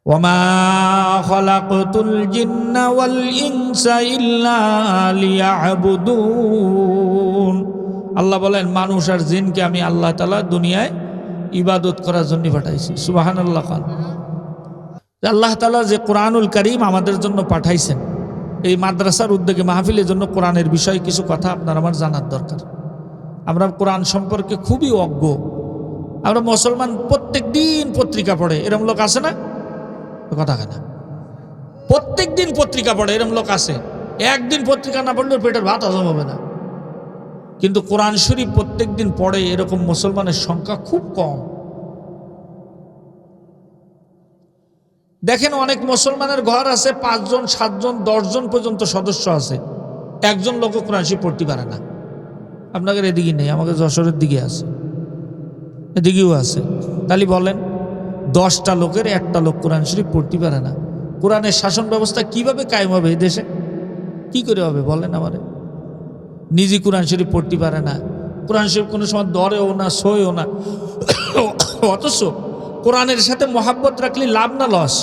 ওয়ামা খালাকতুল জিন্না ওয়াল ইনসা ইল্লা লিয়াবুদুন। আল্লাহ বলেন মানুষ আর জিনকে আমি আল্লাহ তাআলা দুনিয়ায় ইবাদত করার জন্য পাঠাইছি। সুবহানাল্লাহ। আল্লাহ তাআলা যে কোরআনুল কারীম আমাদের জন্য পাঠাইছেন, এই মাদ্রাসার উদ্যোগে মাহফিলের জন্য কোরআনের বিষয়ে কিছু কথা আপনার আমার জানার দরকার। আমরা কোরআন সম্পর্কে খুবই অজ্ঞ। আমরা মুসলমান প্রত্যেক দিন পত্রিকা পড়ে, এরকম লোক আছে না? কথা কেনা প্রত্যেক দিন পত্রিকা পড়ে, এরকম লোক আছে। একদিন পত্রিকা না পড়লে পেটের ভাত হজম হবে না। কিন্তু কোরআন শরীফ প্রত্যেক দিন পড়ে এরকম মুসলমানের সংখ্যা খুব কম। দেখেন অনেক মুসলমানের ঘর আছে 5 জন 7 জন 10 জন পর্যন্ত সদস্য আছে, একজন লোক কোরআন শরীফ পড়তে পারে না। আপনাদের এদিকে নেই, আমাকে যশোরের দিকে আছে, এদিকেও আছে। তাহলে বলেন 10টা লোকের 1টা লোক কোরআন শরীফ পড়তে পারে না। কোরআনের শাসন ব্যবস্থা কিভাবে কায়েম হবে এই দেশে? কি করে হবে বলেন আমারে? নিজে কোরআন শরীফ পড়তে পারে না, কোরআন শরীফ কোনো সময় ধরেও না, সইও না। অথচ কোরআনের সাথে মহাব্বত রাখলে লাভ না লস?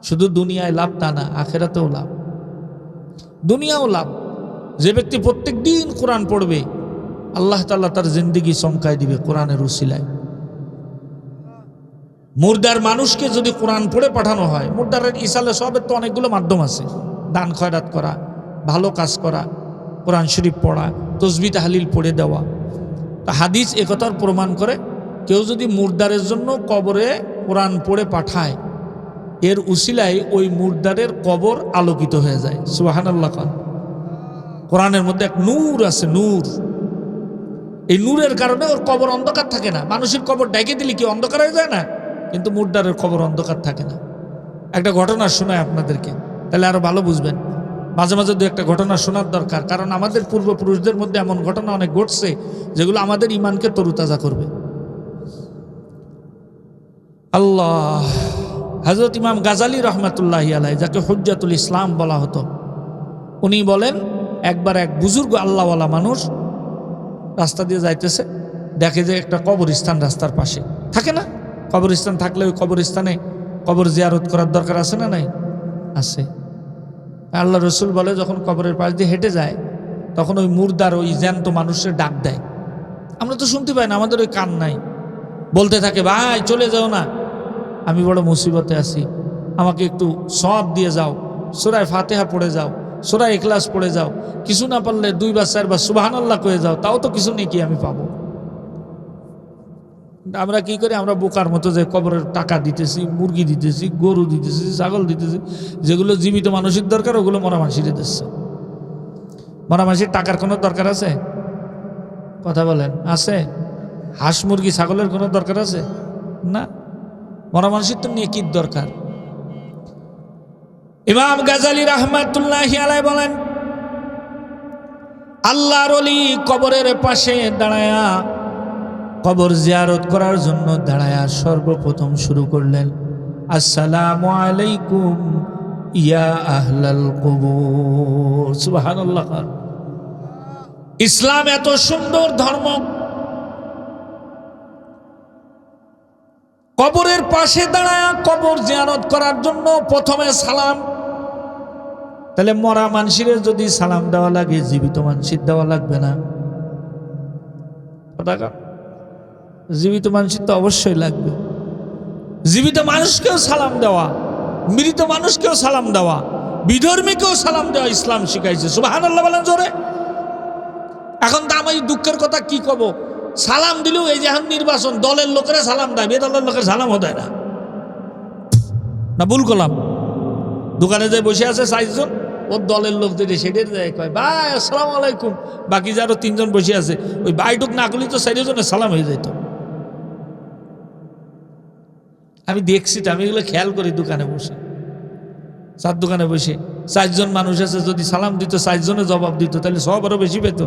শুধু দুনিয়ায় লাভ তা না, আখেরাতেও লাভ, দুনিয়াও লাভ। যে ব্যক্তি প্রত্যেক দিন কোরআন পড়বে আল্লাহ তাআলা তার জিন্দেগি চমকায় দিবে কোরআনের উসিলায়। মুর্দার মানুষকে যদি কোরআন পড়ে পাঠানো হয়, মুর্দারের ইসালে সবের তো অনেকগুলো মাধ্যম আছে, দান খয়রাত করা, ভালো কাজ করা, কোরআন শরীফ পড়া, তসবিহ তাহলিল পড়ে দেওয়া। তো হাদিস একথার প্রমাণ করে কেউ যদি মুর্দারের জন্য কবরে কোরআন পড়ে পাঠায়, এর উসিলায় ওই মুর্দারের কবর আলোকিত হয়ে যায়। সুবহানাল্লাহ। কোরআনের মধ্যে এক নূর আছে, নূর। এই নূরের কারণে ওর কবর অন্ধকার থাকে না। মানুষের কবর ডেকে দিলে কি অন্ধকার হয়ে যায় না? কিন্তু মুর্দারের কবর অন্ধকার থাকে না। একটা ঘটনা শোনায় আপনাদেরকে, তাহলে আরো ভালো বুঝবেন। মাঝে মাঝে দু একটা ঘটনা শোনার দরকার, কারণ আমাদের পূর্বপুরুষদের মধ্যে এমন ঘটনা অনেক ঘটছে যেগুলো আমাদের ইমানকে তরুতাজা করবে। আল্লাহ, হযরত ইমাম গাজালি রহমাতুল্লাহি আলাইহি, যাকে হুজ্জাতুল ইসলাম বলা হতো, উনি বলেন একবার এক বুজুর্গ আল্লাহওয়ালা মানুষ রাস্তা দিয়ে যাইতেছে, দেখে যে একটা কবরস্থান রাস্তার পাশে থাকে না? কবরস্থান থাকলে ওই কবরস্থানে কবর জিয়ারত করার দরকার আছে না নাই? আছে। আল্লাহ রসুল বলে যখন কবরের পাশ দিয়ে হেঁটে যায় তখন ওই মুর্দার ওই জ্যান্ত মানুষের ডাক দেয়। আমরা তো শুনতে পাই না, আমাদের ওই কান নাই। বলতে থাকে, ভাই চলে যাও না, আমি বড় মুসিবতে আছি, আমাকে একটু সওয়াব দিয়ে যাও, সূরা ফাতিহা পড়ে যাও, সূরা ইখলাস পড়ে যাও, কিছু না পারলে 2 বার 4 বার সুবহানাল্লাহ কয়ে যাও, তাও তো কিছু নেই কি আমি পাবো। আমরা কি করি? আমরা বোকার মতো যে কবরের টাকা দিতেছি, মুরগি দিতেছি, গরু দিতেছি, ছাগল দিতেছি, যেগুলো জীবিত মানুষের দরকার ওগুলো মরা মানুষের দিতেছে। মরা মানুষের টাকার কোনো দরকার আছে? কথা বলেন, আছে? হাঁস মুরগি ছাগলের কোনো দরকার আছে? না। মরা মানুষের তো নেকির দরকার। ইমাম গাজালি রাহমাতুল্লাহি আলাইহি বলেন, আল্লাহর ওলি কবরের পাশে দাঁড়ায়া, কবর জিয়ারত করার জন্য দাঁড়ায়া সর্বপ্রথম শুরু করলেন, আসসালামু আলাইকুম ইয়া আহলাল কুবুর। সুবহানাল্লাহ। ইসলাম এত সুন্দর ধর্ম, কবরের পাশে দাঁড়ায়া কবর জিয়ারত করার জন্য প্রথমে সালাম। তাহলে মরা মানুষের যদি সালাম দেওয়া লাগে, জীবিত মানুষের দেওয়া লাগবে না? জীবিত মানুষের তো অবশ্যই লাগবে। জীবিত মানুষকেও সালাম দেওয়া, মৃত মানুষকেও সালাম দেওয়া, বিধর্মীকেও সালাম দেওয়া ইসলাম শিখাইছে। সুবহানাল্লাহ বলেন জোরে। এখন তো আমি দুঃখের কথা কি কব, সালাম দিলেও এই যে এখন নির্বাচন, দলের লোকেরা সালাম দেয়, বেদলের লোকের সালামও দেয় না। না ভুল করলাম? দোকানে যে বসে আছে 4 জন, ওর দলের লোক যেটা সেটা দেয়, কয় ভাই আসসালামু আলাইকুম। বাকি যে আরো 3 জন বসে আছে, ওই বাইটুক না করলেই তো 4 জনের সালাম হয়ে যেত। আমি দেখছি তো, আমি এগুলো খেয়াল করি। দোকানে বসে, 4 দোকানে বসে 4 জন মানুষ আছে, যদি সালাম দিত 4 জনে জবাব দিত, তাহলে সব আরো বেশি পেত।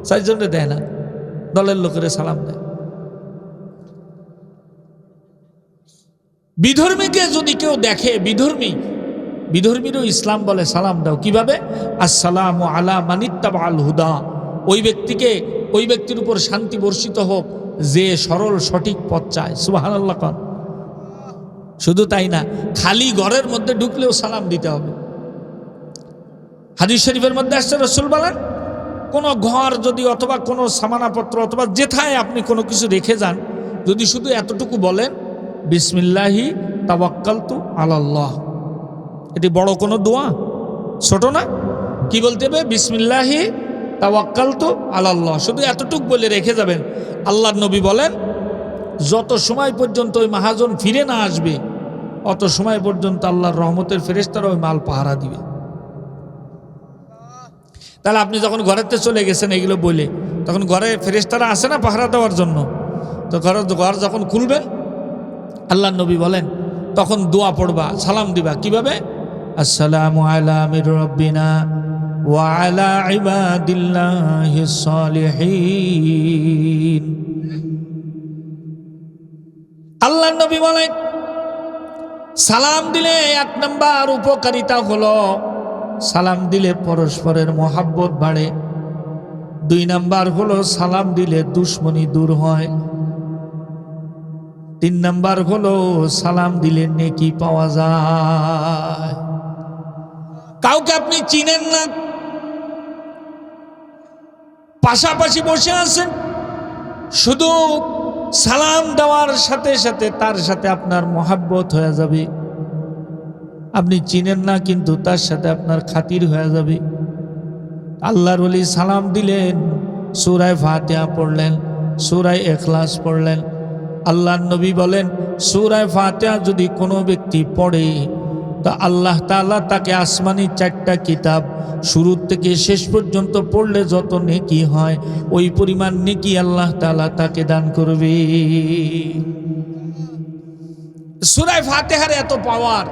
4 জনে দেয় না, দলের লোকেরা সালাম দেয়। বিধর্মীকে যদি কেউ দেখে, বিধর্মীরও ইসলাম বলে সালাম দাও। কিভাবে? আসসালামু আলা মানিত্তাবাল হুদা। ওই ব্যক্তির উপর শান্তি বর্ষিত হোক যে সরল সঠিক পথ চায়। সুবহানাল্লাহ। শুধু তাই না, খালি ঘরের মধ্যে ঢুকলেও সালাম দিতে হবে। হাদিস শরীফের মধ্যে আসছে, রাসূল বলেন, কোনো ঘর যদি অথবা কোনো সামানাপত্র অথবা যেথায় আপনি কোনো কিছু রেখে যান, যদি শুধু এতটুকু বলেন বিসমিল্লাহি তাওয়াক্কালতু আলাল্লাহ, এটি বড় কোনো দোয়া, ছোট না। কি বলতে হবে? বিসমিল্লাহি তাওয়াক্কালতু আলাল্লাহ, শুধু এতটুকু বলে রেখে যাবেন। আল্লাহর নবী বলেন, যত সময় পর্যন্ত ওই মহাজন ফিরে না আসবে অত সময় পর্যন্ত আল্লাহর রহমতের ফেরেশতারা ওই মাল পাহারা দিবে। তাহলে আপনি যখন ঘরেতে চলে গেছেন এগুলো বলে, তখন ঘরে ফেরেশতারা আসে না পাহারা দেওয়ার জন্য? তো ঘর যখন খুলবেন, আল্লাহর নবী বলেন, তখন দোয়া পড়বা, সালাম দিবা। কিভাবে? আসসালামু আলা মির রাব্বিনা ওয়া আলা ইবাদিল্লাহিস সালিহিন। আল্লাহর নবী বলেন, সালাম দিলে 1 নাম্বার উপকারিতা হলো সালাম দিলে পরস্পরের মহাব্বত বাড়ে। 2 নাম্বার হলো সালাম দিলে দুশ্মনী দূর হয়। 3 নাম্বার হলো সালাম দিলে নেকি পাওয়া যায়। কাউকে আপনি চিনেন না, পাশাপাশি বসে আছেন, শুধু সালাম দেওয়ার সাথে সাথে তার সাথে আপনার মহাব্বত হয়ে যাবে। আপনি চিনেন না কিন্তু তার সাথে আপনার খাতির হয়ে যাবে। আল্লাহর ওলি সালাম দিলেন, সূরা ফাতিহা পড়লেন, সূরা ইখলাস পড়লেন। আল্লাহর নবী বলেন, সূরা ফাতিহা যদি কোনো ব্যক্তি পড়ে তা আল্লাহ তাআলা তাকে আসমানি 4টা কিতাব শুরু থেকে শেষ পর্যন্ত পড়লে যত নেকি হয় ওই পরিমাণ নেকি আল্লাহ তাআলা তাকে দান করবে। সূরা ফাতিহার এত পাওয়ার।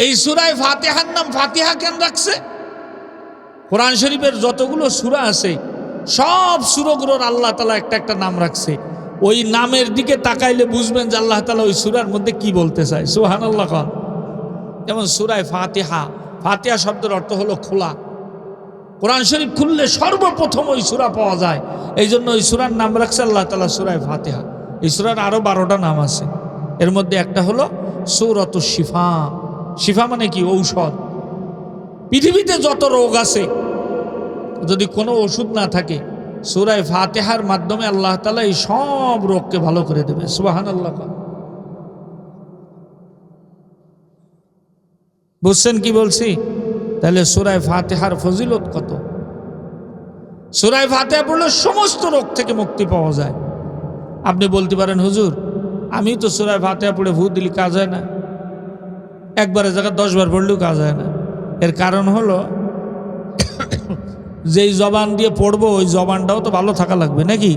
এই সূরা ফাতিহার নাম ফাতিহা কেন রাখছে? কোরআন শরীফের যতগুলো সূরা আছে সব সূরাগুলোর আল্লাহ তাআলা একটা একটা নাম রাখছে। ওই নামের দিকে তাকাইলে বুঝবেন যে আল্লাহ তাআলা ওই সূরার মধ্যে কি বলতে চায়। সুবহানাল্লাহ। যেমন সূরা ফাতিহা, ফাতিহা শব্দের অর্থ হলো খোলা। কোরআন শরীফ খুললে সর্বপ্রথম ওই সূরা পাওয়া যায়, এই জন্য ওই সূরার নাম রাখছে আল্লাহ তাআলা সূরা ফাতিহা। এই সূরার আরো 12টা নাম আছে, এর মধ্যে একটা হলো সূরাতুশ শিফা। শিফা মানে কি? ঔষধ। পৃথিবীতে যত রোগ আছে যদি কোনো ওষুধ না থাকে, সূরা ফাতিহার মাধ্যমে আল্লাহ তাআলা এই সব রোগকে ভালো করে দেবে। সুবহানাল্লাহ। বুঝছেন কি বলছি? তাহলে সূরা ফাতিহার ফজিলত কত। সূরা ফাতিহা পড়লে সমস্ত রোগ থেকে মুক্তি পাওয়া যায়। আপনি বলতে পারেন, হুজুর আমি তো সূরা ফাতিহা পড়ে ভূত দিলে কাজ হয় না, একবারের জায়গায় 10 বার পড়লেও কাজ হয় না। এর কারণ হলো যেই জবান দিয়ে পড়বো ওই জবানটাও তো ভালো থাকা লাগবে নাকি?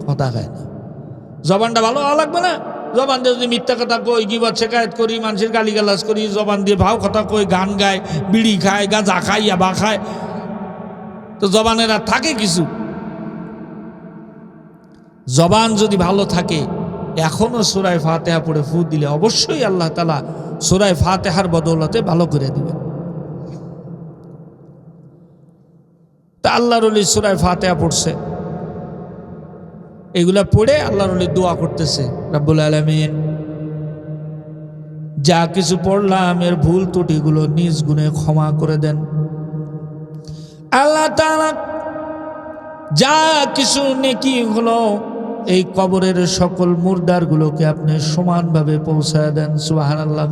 কথা খায় না, জবানটা ভালো হওয়া লাগবে না? জবান দিয়ে যদি মিথ্যা কথা কই, গীবত শিকায়েত করি, মানুষের গালিগালাজ করি, জবান দিয়ে ভাও কথা কই, গান গায়, বিড়ি খায়, গাঁজা খায়, ইয়াবা খায়, তো জবানের আর থাকে কিছু? জবান যদি ভালো থাকে এখনো সূরা ফাতিহা পড়ে ফু দিলে অবশ্যই আল্লাহ তাআলা সূরা ফাতিহার বদৌলতে ভালো করে দিবেন। তা আল্লাহর ওলি সূরা ফাতিহা পড়ছে, এগুলা পড়ে আল্লাহর ওলি দোয়া করতেছে, রব্বুল আলামিন যা কিছু পড়লাম এর ভুল ত্রুটিগুলো নিজ গুণে ক্ষমা করে দেন। আল্লাহ তাআলা যা কিছু নেকি হলো এই কবরের সকল মুর্দারগুলোকে আপনি সমানভাবে পৌঁছায় দেন। সুবহানাল্লাহ।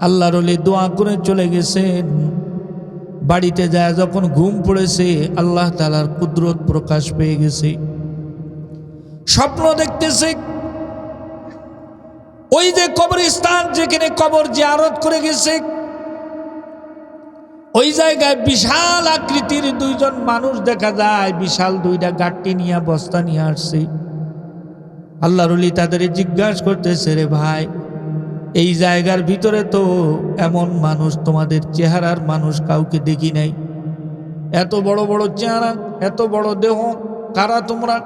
আল্লাহর ওলি দোয়া করে চলে গেছেন। বাড়িতে যায় যখন ঘুম পড়েছে আল্লাহ তাআলার কুদরত প্রকাশ পেয়ে গেছে। স্বপ্ন দেখতেছে, ওই যে কবরস্থান যেখানে কবর জিয়ারত করে গেছে ওই জায়গায় বিশাল আকৃতির 2 জন মানুষ দেখা যায়, বিশাল 2টা গাঁটটি নিয়ে বস্তা নিয়ে আসছে। আল্লাহর ওলি তাদের জিজ্ঞাসা করতেছে, রে ভাই এই জায়গার ভিতরে তো এমন মানুষ তোমাদের চেহারার মানুষ কাউকে দেখি নাই, এত বড় বড় চেহারা, এত বড় দেহ, কারা তোমরা?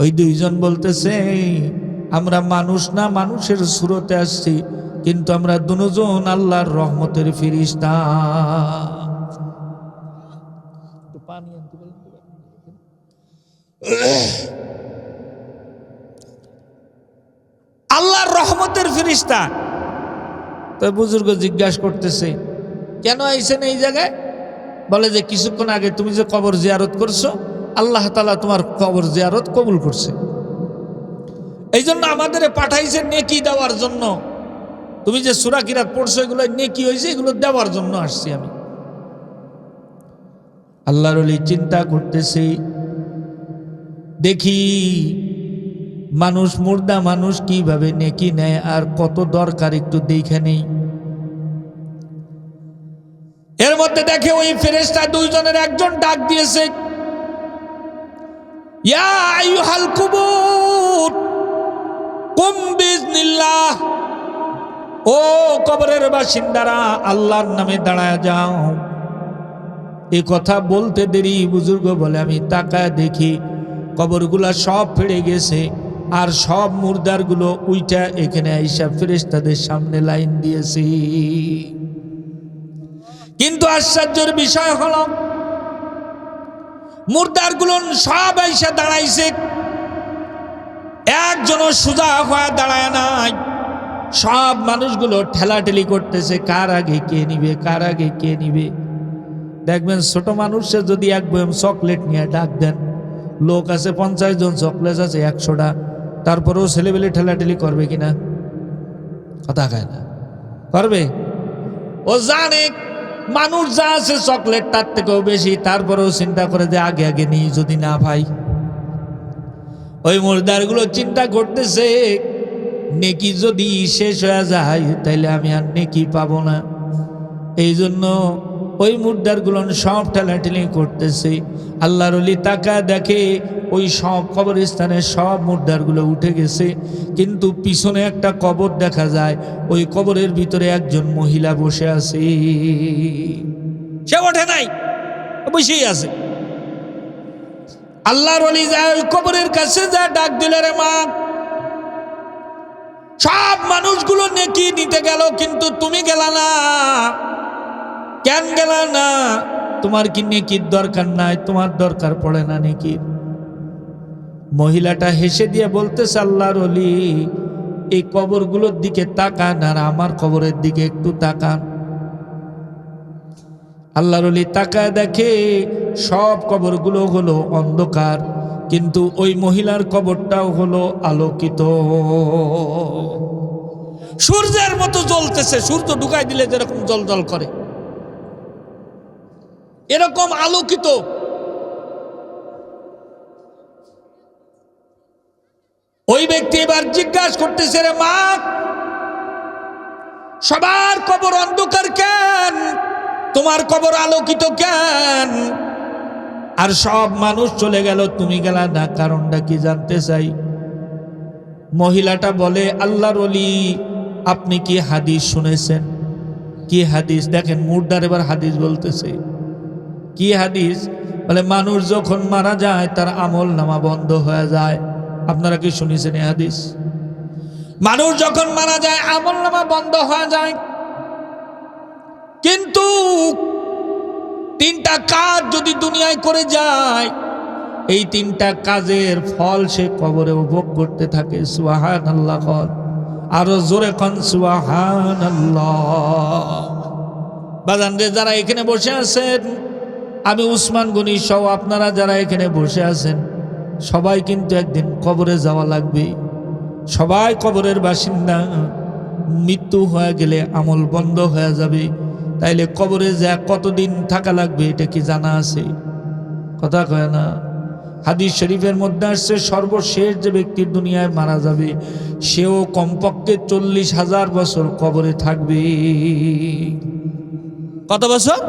ওই 2 জন বলতেছে, আমরা মানুষ না, মানুষের সুরতে আসছি, কিন্তু আমরা দুজন আল্লাহর রহমতের ফেরেশতা। আল্লাহর রহমতের ফেরেশতা। তো বুজুর্গ জিজ্ঞাসা করতেছে, কেন আইছেন এই জায়গায়? বলে যে কিছুক্ষণ আগে তুমি যে কবর জিয়ারত করছো, আল্লাহ তাআলা তোমার কবর জিয়ারত কবুল করছে, এই জন্য আমাদের পাঠাইছে নেকি দেওয়ার জন্য। তুমি যে সূরা কিরাত পড়ছো এগুলো নেকি হয়েছে, এগুলো দেওয়ার জন্য আসছি আমি। আল্লাহর ওলি চিন্তা করতেছি, দেখি মানুষ, মুর্দা মানুষ কিভাবে নেকি নেয়, আর কত দরকার একটু দেখে নেই। এর মধ্যে দেখে ওই ফেরেশতা দুইজনের একজন ডাক দিয়েছে, ইয়া আইয়ুহাল কুবুর কুম বিইজনিল্লাহ, ও কবরের বাসিন্দারা আল্লাহর নামে দাঁড়ায় যাও। এই কথা বলতে দেরি বুজুর্গ বলে আমি তাকায় দেখি কবরগুলা সব ফেড়ে গেছে, আর সব মুর্দারগুলো উইটা এখানে আইসা ফেরেশতাদের সামনে লাইন দিয়েছে। কিন্তু আশ্চর্যের বিষয় হলো মুর্দারগুলো সব আইসা দাঁড়াইছে, একজনও সোজা হয়ে দাঁড়ায় নাই। সব মানুষগুলো ঠেলাঠেলি করতেছে, কার আগে কে নিবে, কার আগে কে নিবে। দেখবেন ছোট মানুষের যদি এক বয়ম চকলেট নিয়ে ডাক দেন, লোক আছে 50 জন, চকলেট আছে 100টা, তারপরেও ছেলেবেলে ঠেলাঠেলি করবে কিনা? কথা কয় না, করবে? ও জানে মানুষ যা আছে চকলেট তার থেকেও বেশি, তারপরেও চিন্তা করে যে আগে আগে নিই, যদি না পাই। ওই মুর্দারগুলো চিন্তা করতেছে, নেকি যদি শেষ হয়ে যায় তাইলে আমি আর নেকি পাবো না। এই জন্য ওই মুর্দারগুলো সব ঠেলাঠেলি করতেছে। আল্লাহর ওলি তাকা দেখে ওই সব কবরস্থানে সব মুর্দারগুলো উঠে গেছে, কিন্তু পিছনে একটা কবর দেখা যায়, ওই কবরের ভিতরে একজন মহিলা বসে আছে। সে ওঠে নাই, বসেই আছে। আল্লাহর ওলি যায় ওই কবরের কাছে, যা ডাক দিলে, রে মা, সব মানুষগুলো নেকি নিতে গেল, কিন্তু তুমি গেলা না, কেন গেলা না? তোমার কি নেকির দরকার নাই? তোমার দরকার পড়ে না নেকির? মহিলাটা হেসে দিয়ে বলতেছে, আল্লাহর ওলি, এই কবরগুলোর দিকে তাকান আর আমার কবরের দিকে একটু তাকান। আল্লাহর ওলি তাকায় দেখে সব কবরগুলো হলো অন্ধকার, কিন্তু ওই মহিলার কবরটাও হলো আলোকিত, সূর্যের মতো জ্বলতেছে। সূর্য ঢুকাই দিলে যেরকম জ্বলজ্বল করে, এরকম আলোকিত। ওই ব্যক্তি এবার জিজ্ঞাসা করতেছে, রে মা, সবার কবর অন্ধকার কেন, তোমার কবর আলোকিত কেন? আর সব মানুষ চলে গেল, তুমি গেলা না, কারণটা কি জানতে চাই। মহিলাটা বলে, আল্লাহর ওলি, আপনি কি হাদিস শুনেছেন? কি হাদিস? দেখেন মুর্দার এবার হাদিস বলতেছে। কি হাদিস? বলে মানুষ যখন মারা যায় তার আমল নামা বন্ধ হয়ে যায়। আপনারা কি শুনেছেন এই হাদিস? মানুষ যখন মারা যায় আমল নামা বন্ধ হয়ে যায়, কিন্তু 3টা কাজ যদি দুনিয়ায় করে যায়, এই 3টা কাজের ফল সে কবরে উপভোগ করতে থাকে। সুবহানাল্লাহ, আরো জোরে কোন সুবহানাল্লাহ। বাজান রে, যারা এখানে বসে আছেন, আমি উসমান গনি সহ আপনারা যারা এখানে বসে আছেন, সবাই কিন্তু একদিন কবরে যাওয়া লাগবে। সবাই কবরের বাসিন্দা। মৃত্যু হয়ে গেলে আমল বন্ধ হয়ে যাবে। তাইলে কবরে যা কতদিন থাকা লাগবে এটা কি জানা আছে? কথা কয় না। হাদিস শরীফের মধ্যে আসছে, সর্বশেষ যে ব্যক্তির দুনিয়ায় মারা যাবে সেও কমপক্ষে 40,000 বছর কবরে থাকবে। কত বছর?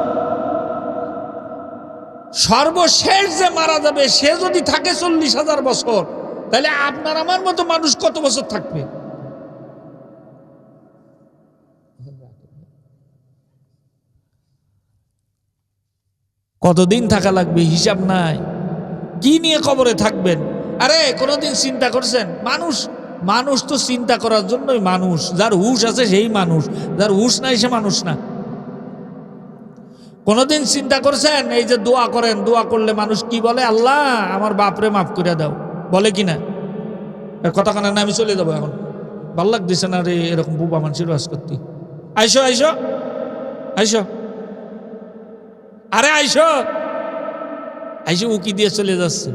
সর্বশেষ যে মারা যাবে সে যদি থাকে 40,000 বছর, তাহলে আপনার আমার মতো মানুষ কত বছর থাকবে? কতদিন থাকা লাগবে হিসাব নাই। কি নিয়ে কবরে থাকবেন? আরে কোনোদিন চিন্তা করছেন? মানুষ তো চিন্তা করার জন্যই মানুষ। যার হুশ আছে সেই মানুষ, যার হুশ নাই সে মানুষ না। কোনোদিন চিন্তা করছেন এই যে দোয়া করেন, দোয়া করলে মানুষ কি বলে? আল্লাহ আমার বাপরে মাফ করে দাও, বলে কিনা? কথা কানা না, আমি চলে যাবো এখন, ভাল লাগতেছে না রে এরকম বুবা মানুষের ওয়াজ করতে। আইসো আইসো আইসো, আরে আইসো আইসো, উকি দিয়ে চলে যাচ্ছে,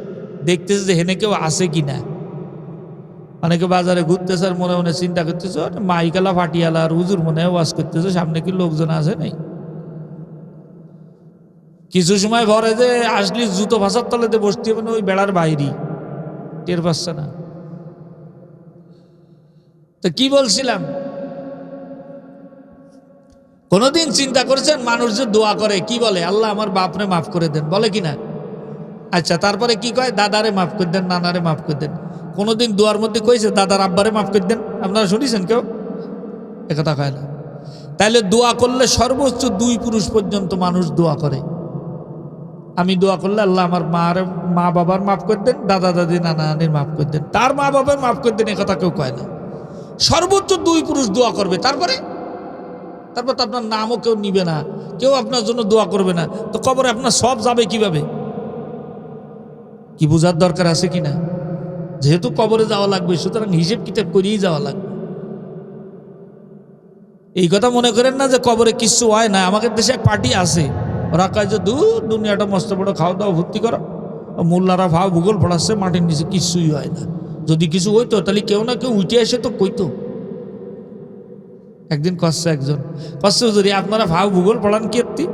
দেখতেছে যে হেনে কেউ আছে কিনা। অনেকে বাজারে ঘুরতেছে আর মনে মনে চিন্তা করতেছে মাইকালা ফাটিয়ালা আর হুজুর মনে হয় ওয়াজ করতেছে, সামনে কি লোকজন আছে নাই। কিছু সময় ভরে যে আসলি জুতো ভাষার তলেতে বসতে হবে না, ওই বেড়ার বাইরে টের পাচ্ছে না। তো কি বলছিলাম, কোনদিন চিন্তা করেছেন মানুষ যে দোয়া করে কি বলে, আল্লাহ আমার বাপরে মাফ করে দেন, বলে কিনা? আচ্ছা, তারপরে কি কয়, দাদারে মাফ করে দেন, নানারে মাফ করে দেন। কোনোদিন দোয়ার মধ্যে কইছে দাদার আব্বারে মাফ করে দেন? আপনারা শুনেছেন কেউ? একথা কয় না। তাইলে দোয়া করলে সর্বোচ্চ 2 পুরুষ পর্যন্ত মানুষ দোয়া করে। আমি দোয়া করলে আল্লাহ আমার মা বাবার মাফ করে দেন, দাদা দাদি নানা নানির মাফ করে দেন, তার মা বাবার মাফ করে দেন, একথা কেউ কয় না। সর্বোচ্চ 2 পুরুষ দোয়া করবে। তারপর তো আপনার নামও কেউ নিবে না, কেউ আপনার জন্য দোয়া করবে না। তো কবরে আপনার সব যাবে কিভাবে? কি বোঝার দরকার আছে কিনা? যেহেতু কবরে যাওয়া লাগবে, সুতরাং হিসেব কিতাব করেই যাওয়া লাগবে। এই কথা মনে করেন না যে কবরে কিচ্ছু হয় না। আমাদের দেশে এক পার্টি আছে, ওরা কয় যে দূর দুনিয়াটা মস্ত বড়, খাওয়া দাওয়া ভর্তি করো, মোল্লারা ভাও ভূগোল পড়াচ্ছে, মাটির নিচে কিচ্ছুই হয় না। যদি কিছু হইতো তাহলে কেউ না কেউ উঠে এসে তো কইতো। একদিন কষ্ট একজন কষ্ট, যদি আপনারা ভাও ভূগোল পড়ান কি একটি,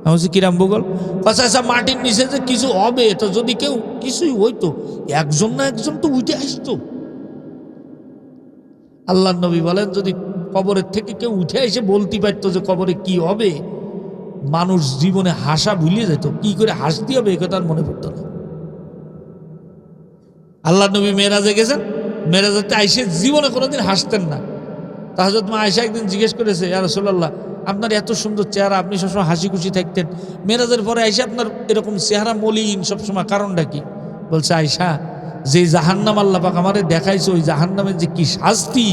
আমি বলছি কিরাম ভূগোল? আচ্ছা মাটির নিচে যে কিছু হবে, তো যদি কেউ কিছুই হইতো একজন না একজন তো উঠে আসতো। আল্লাহ নবী বলেন যদি কবরের থেকে কেউ উঠে এসে বলতে পারতো যে কবরে কি হবে, মানুষ জীবনে হাসা ভুলিয়ে যেত। কি করে হাসতে হবে এ কথা আর মনে পড়তো না। আল্লাহ নবী মেরাজে গেছেন, মেরাজেতে আইসে জীবনে কোনোদিন হাসতেন না। তা হযরত মা আয়েশা একদিন জিজ্ঞেস করেছে, ইয়া রাসূলুল্লাহ, আপনার এত সুন্দর চেহারা, আপনি সবসময় হাসি খুশি থাকতেন, মেরাজের পরে আয়েশা আপনার এরকম চেহারা মলিন সবসময়, কারণটা কি? বলছে, আয়েশা, যে জাহান্নাম আল্লাহ পাক আমারে দেখাইছে, ওই জাহান্নামের যে কি শাস্তি,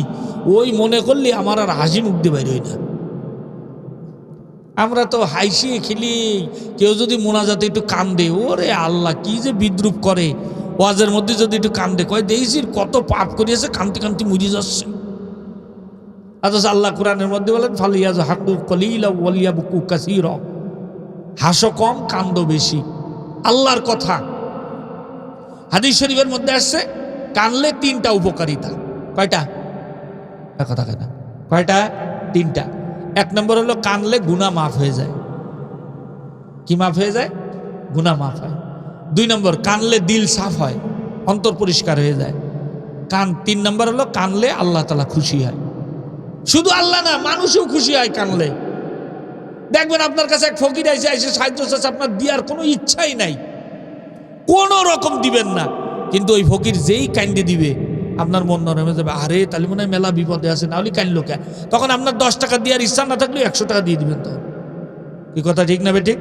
ওই মনে করলে আমার আর হাসি মুখ দিয়ে বাইর হয় না। আমরা তো হাসিয়ে খেলি, কেউ যদি মোনাজাতে একটু কান্দে, ওরে আল্লাহ কি যে বিদ্রুপ করে। ওয়াজের মধ্যে যদি একটু কান্দে, কয় দেখিস কত পাপ করিয়েছে, কান্তি কান্তি মরিয়ে যাচ্ছে। অথচ আল্লাহ কোরআনের মধ্যে বলেন, ফালিয়াজ হাকু কলিলা ওয়ালিয়াবকু কাসীরা, হাসো কম কান্দো বেশি। আল্লাহর কথা হাদিস শরীফের মধ্যে আসছে, কানলে 3টা উপকারিতা। কয়টা? কথা কেনা কয়টা? 3টা। 1 নম্বর হলো কানলে গুনাহ মাফ হয়ে যায়। কি মাফ হয়ে যায়? গুনাহ মাফ হয়। 2 নম্বর, কানলে দিল সাফ হয়, অন্তর পরিষ্কার হয়ে যায়। 3 নম্বর হলো কানলে আল্লাহ তাআলা খুশি হয়। শুধু আল্লাহ না, মানুষও খুশি হয় কানলে। দেখবেন আপনার কাছে এক ফকির এসে সাহায্য চাচ্ছে, আপনার দেওয়ার কোনো ইচ্ছাই নাই, কোনো রকম দিবেন না, কিন্তু ওই ফকির যেই কান্দে দিবে আপনার মন নরম হয়ে যাবে। আরে তাহলে মনে হয় মেলা বিপদে আছে, না হলে কান্দলো কে? তখন আপনার 10 টাকা দেওয়ার ইচ্ছা না থাকলেও 100 টাকা দিয়ে দিবেন। তো কি কথা ঠিক না ঠিক?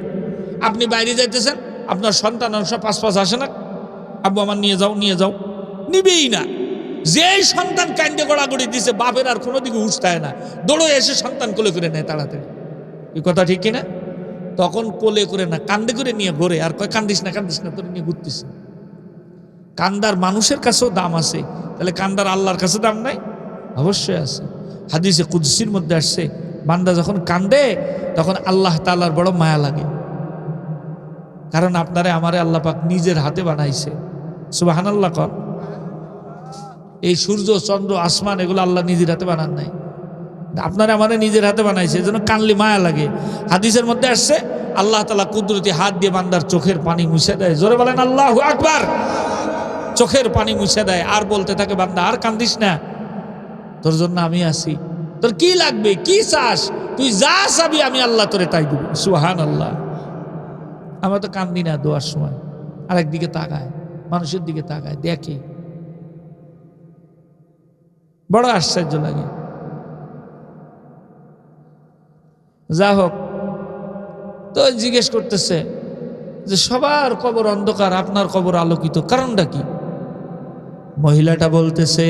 আপনি বাইরে যাইতেছেন, আপনার সন্তান অংশ 5 আসে না, আব্বু আমার নিয়ে যাও, নিয়ে যাও, নিবেই না। যেই সন্তান কান্দে গড়াগড়ি দিছে, বাপের আর কোনো দিকে উঠতায় না, দৌড়ে এসে সন্তান কোলে করে নেয় তাড়াতাড়ি। কি কথা ঠিক কিনা? তখন কোলে করে না, কান্দে করে নিয়ে ঘোরে, আর কয় কান্দিস না তোর নিয়ে ঘুরতেছে। কান্দার মানুষের কাছেও দাম আছে, তাহলে কান্দার আল্লাহর কাছে দাম নাই? অবশ্যই আছে। হাদিসে কুদসির মধ্যে আসছে, বান্দা যখন কান্দে তখন আল্লাহ তাআলার বড় মায়া লাগে, কারণ আপনারে আমারে আল্লাহ পাক নিজের হাতে বানাইছে। সুবহানাল্লাহ কর। এই সূর্য চন্দ্র আসমান এগুলো আল্লাহ নিজের হাতে বানান নাই, আপনারা আমারে নিজের হাতে বানাইছে, এজন্য কানলে মায়া লাগে। হাদিসের মধ্যে আসছে আল্লাহ তাআলা কুদরতি হাত দিয়ে বান্দার চোখের পানি মুছে দেয়। জোরে বলেন আল্লাহু আকবার। চোখের পানি মুছে দেয়, আর বলতে থাকে, বান্দা আর কান্দিস না, তোর জন্য আমি আছি, তোর কি লাগবে, কি চাস, তুই যা চাবি আমি আল্লাহ তোরে তাই দিব। সুবহানাল্লাহ। আমরা তো কান্দি না দোয়ার সময়, আরেক দিকে তাকায়, মানুষের দিকে তাকায়, দেখে, বড় আশ্চর্য লাগে। যা হোক, তো জিজ্ঞেস করতেছে যে সবার কবর অন্ধকার, আপনার কবর আলোকিত, কারণটা কি? মহিলাটা বলতেছে,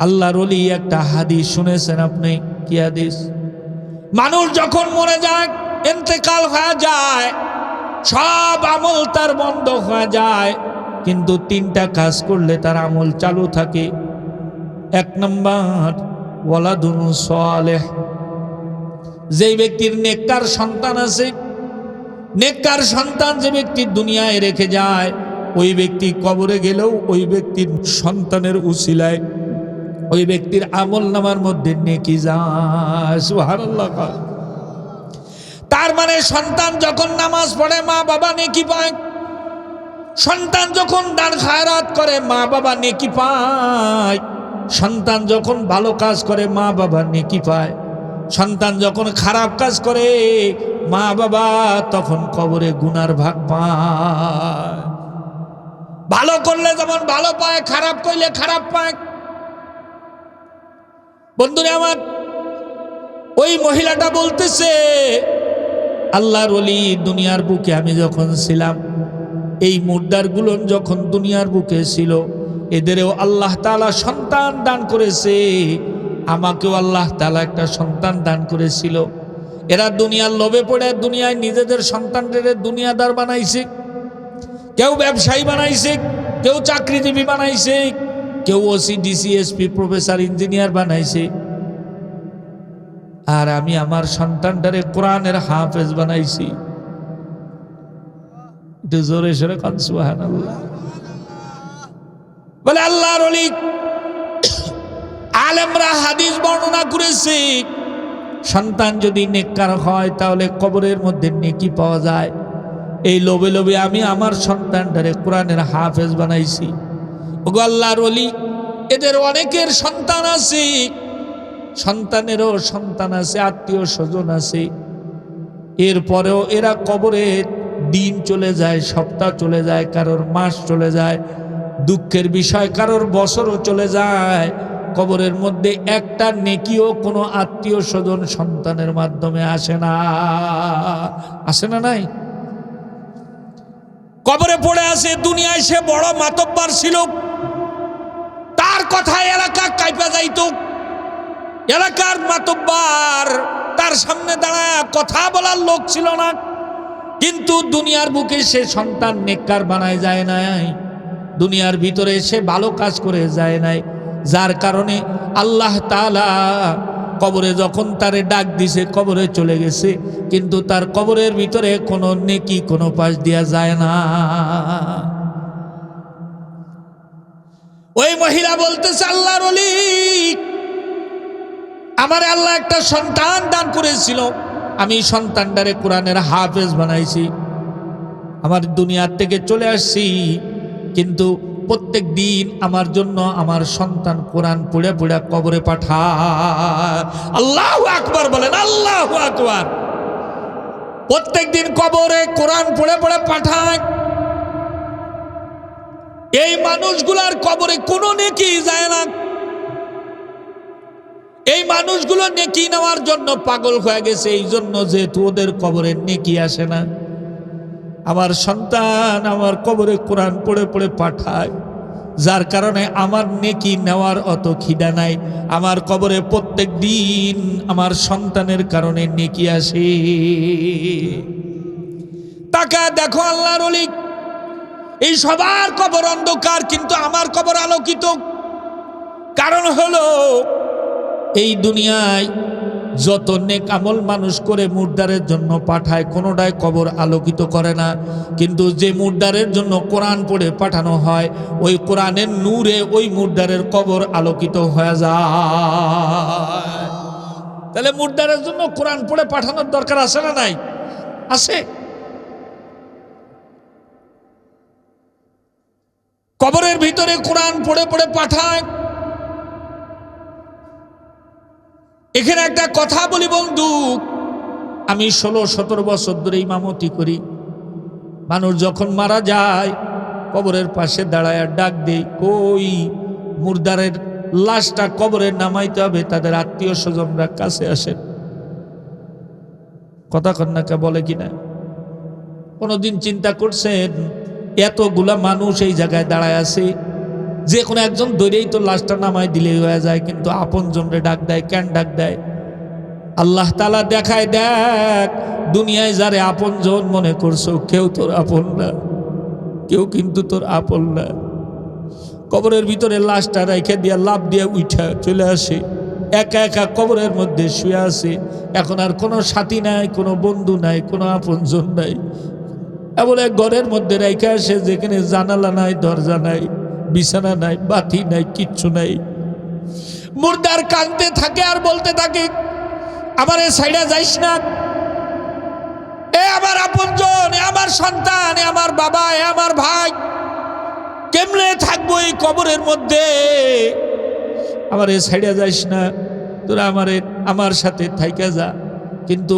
আল্লাহর ওলি একটা হাদিস শুনেছেন আপনি? কি হাদিস? মানুষ যখন মরে যায়, ইন্তেকাল হয়ে যায়, সব আমল তার বন্ধ হয়ে যায়, কিন্তু 3টা কাজ করলে তার আমল চালু থাকে। এক নম্বর ওয়ালাদুন সালেহ, যেই ব্যক্তির নেককার সন্তান আছে, নেককার সন্তান যে ব্যক্তি দুনিয়ায় রেখে যায়, ওই ব্যক্তি কবরে গেলেও ওই ব্যক্তির সন্তানের উসিলায় ওই ব্যক্তির আমল নামার মধ্যে নেকি যায়। সুবহানাল্লাহ। তার মানে সন্তান যখন নামাজ পড়ে মা বাবা নেকি পায়, সন্তান যখন দান খায়রাত করে মা বাবা নেকি পায়, সন্তান যখন ভালো কাজ করে মা বাবা নেকি পায়, সন্তান যখন খারাপ কাজ করে মা বাবা তখন কবরে গুনার ভাগ পায়। ভালো করলে যেমন ভালো পায়, খারাপ করলে খারাপ পায়। বন্ধুরা আমার, ওই মহিলাটা বলতেছে, আল্লাহর ওলি দুনিয়ার বুকে আমি যখন ছিলাম, এই মুর্দারগুলো যখন দুনিয়ার বুকে ছিল, এদেরও আল্লাহ তাআলা সন্তান দান করেছে, আমাকেও আল্লাহ তাআলা একটা সন্তান দান করেছিল। এরা দুনিয়ার লোভে পড়ে দুনিয়ায় নিজেদের সন্তানদের দুনিয়াদার বানাইছে, কেউ ব্যবসায়ী বানাইছে, কেউ চাকরিজীবী বানাইছে, কেউ OC DC SP professor engineer বানাইছে। আর আমি আমার সন্তানটারে কোরআনের হাফেজ বানাইছি। একটু জোরে সোরে কান সুবহানাল্লাহ। বলে আল্লাহর ওলি আলেমরা হাদিস বর্ণনা করেছে, সন্তান যদি নেককার হয় তাহলে কবরের মধ্যে নেকি পাওয়া যায়। এই লোভে লোভে আমি আমার সন্তানটারে কোরআনের হাফেজ বানাইছি। ওগো আল্লাহর ওলি, এদের অনেকের সন্তান আছে, সন্তানেরও সন্তান আছে, আত্মীয় স্বজন আছে, এরপরেও এরা কবরে দিন চলে যায়, সপ্তাহ চলে যায়, কারোর মাস চলে যায়, দুঃখের বিষয় কারোর বছরও চলে যায়, কবরের মধ্যে একটা নেকিও কোনো আত্মীয় স্বজন সন্তানের মাধ্যমে আসে না। আসে না? নাই, কবরে পড়ে আছে। দুনিয়ায় সে বড় মাতব্বর ছিল, তার কথায় এলাকা কাইপা যাইত, এলাকার মাতব্বর, তার সামনে দাঁড়ায় কথা বলার লোক ছিল না, কিন্তু দুনিয়ার বুকে সে সন্তান নেককার বানায় যায় নাই, দুনিয়ার ভিতরে সে ভালো কাজ করে যায় নাই, যার কারণে আল্লাহ তাআলা কবরে যখন তারে ডাক দিছে কবরে চলে গেছে, কিন্তু তার কবরের ভিতরে কোনো নেকি কোনো পাশ দিয়া যায় না। ওই মহিলা বলতেছে, আল্লাহর ওলি, আমারে আল্লাহ একটা সন্তান দান করেছিল, আমি সন্তানটারে কোরআনের হাফেজ বানাইছি, আমার দুনিয়ার থেকে চলে আসছি, কিন্তু প্রত্যেক দিন আমার জন্য আমার সন্তান কোরআন পড়ে পড়ে কবরে পাঠায়। আল্লাহু আকবার বলেন, আল্লাহু আকবার। প্রত্যেক দিন কবরে কোরআন পড়ে পড়ে পাঠায়। এই মানুষগুলার কবরে কোনো নেকি যায় না, এই মানুষগুলো নেকি নেওয়ার জন্য পাগল হয়ে গেছে, এই জন্য যেহেতু ওদের কবরে নেকি আসে না। আমার সন্তান আমার কবরে কোরআন পড়ে পড়ে পাঠায়, যার কারণে আমার নেকি নেওয়ার অত খিদা নাই, আমার কবরে প্রত্যেক দিন আমার সন্তানের কারণে নেকি আসে। তাকা দেখো আল্লাহর ওলি, এই সবার কবর অন্ধকার, কিন্তু আমার কবর আলোকিত। কারণ হলো এই দুনিয়ায় যত নেক আমল মানুষ করে মুর্দারের জন্য পাঠায়, কোনোটাই কবর আলোকিত করে না, কিন্তু যে মুর্দারের জন্য কোরআন পড়ে পাঠানো হয়, ওই কোরআনের নূরে ওই মুর্দারের কবর আলোকিত হয়ে যায়। তাহলে মুর্দারের জন্য কোরআন পড়ে পাঠানোর দরকার আছে না? নাই, আছে। কবরের ভিতরে কোরআন পড়ে পড়ে পাঠায়। এখানে একটা কথা বলি বন্ধু, আমি 16-17 বছর ধরে ইমামতি করি। মানুষ যখন মারা যায় কবরের পাশে দাঁড়ায় ডাক দেই, কই মুর্দারের লাশটা কবরে নামাইতে হবে, তাদের আত্মীয় স্বজনরা কাছে আসেন। কথা কন্যাকে বলে কিনা? কোনোদিন চিন্তা করছেন এতগুলা মানুষ এই জায়গায় দাঁড়ায় আছে, যে কোনো একজন দৌড়েই তো লাশটা নামাই দিলেই হয়ে যায়, কিন্তু আপন জনরে ডাক দেয়। কেন ডাক দেয়? আল্লাহ তাআলা দেখায়, দেখ দুনিয়ায় যারে আপন জন মনে করছো কেউ তোর আপন না, কেউ কিন্তু তোর আপন না। কবরের ভিতরে লাশটা রেখে দিয়া লাভ দিয়ে উঠা চলে আসে, একা একা কবরের মধ্যে শুয়ে আছে। এখন আর কোনো সাথী নাই, কোনো বন্ধু নাই, কোনো আপনজন নাই। এমন এক ঘরের মধ্যে রেখে আসে যেখানে জানালা নাই, দরজা নাই, বিছানা নাই, বাতি নাই, কিচ্ছু নাই। মুর্দার কাঁদতে থাকে আর বলতে থাকে, আমার এ সাইডে যাইস না, এ আমার আপনজন, এ আমার সন্তান, এ আমার বাবা, এ আমার ভাই, কেমনে থাকবো এই কবরের মধ্যে? আমার এ সাইডে যাইস না, তোরা আমার সাথে থাইকা যা। কিন্তু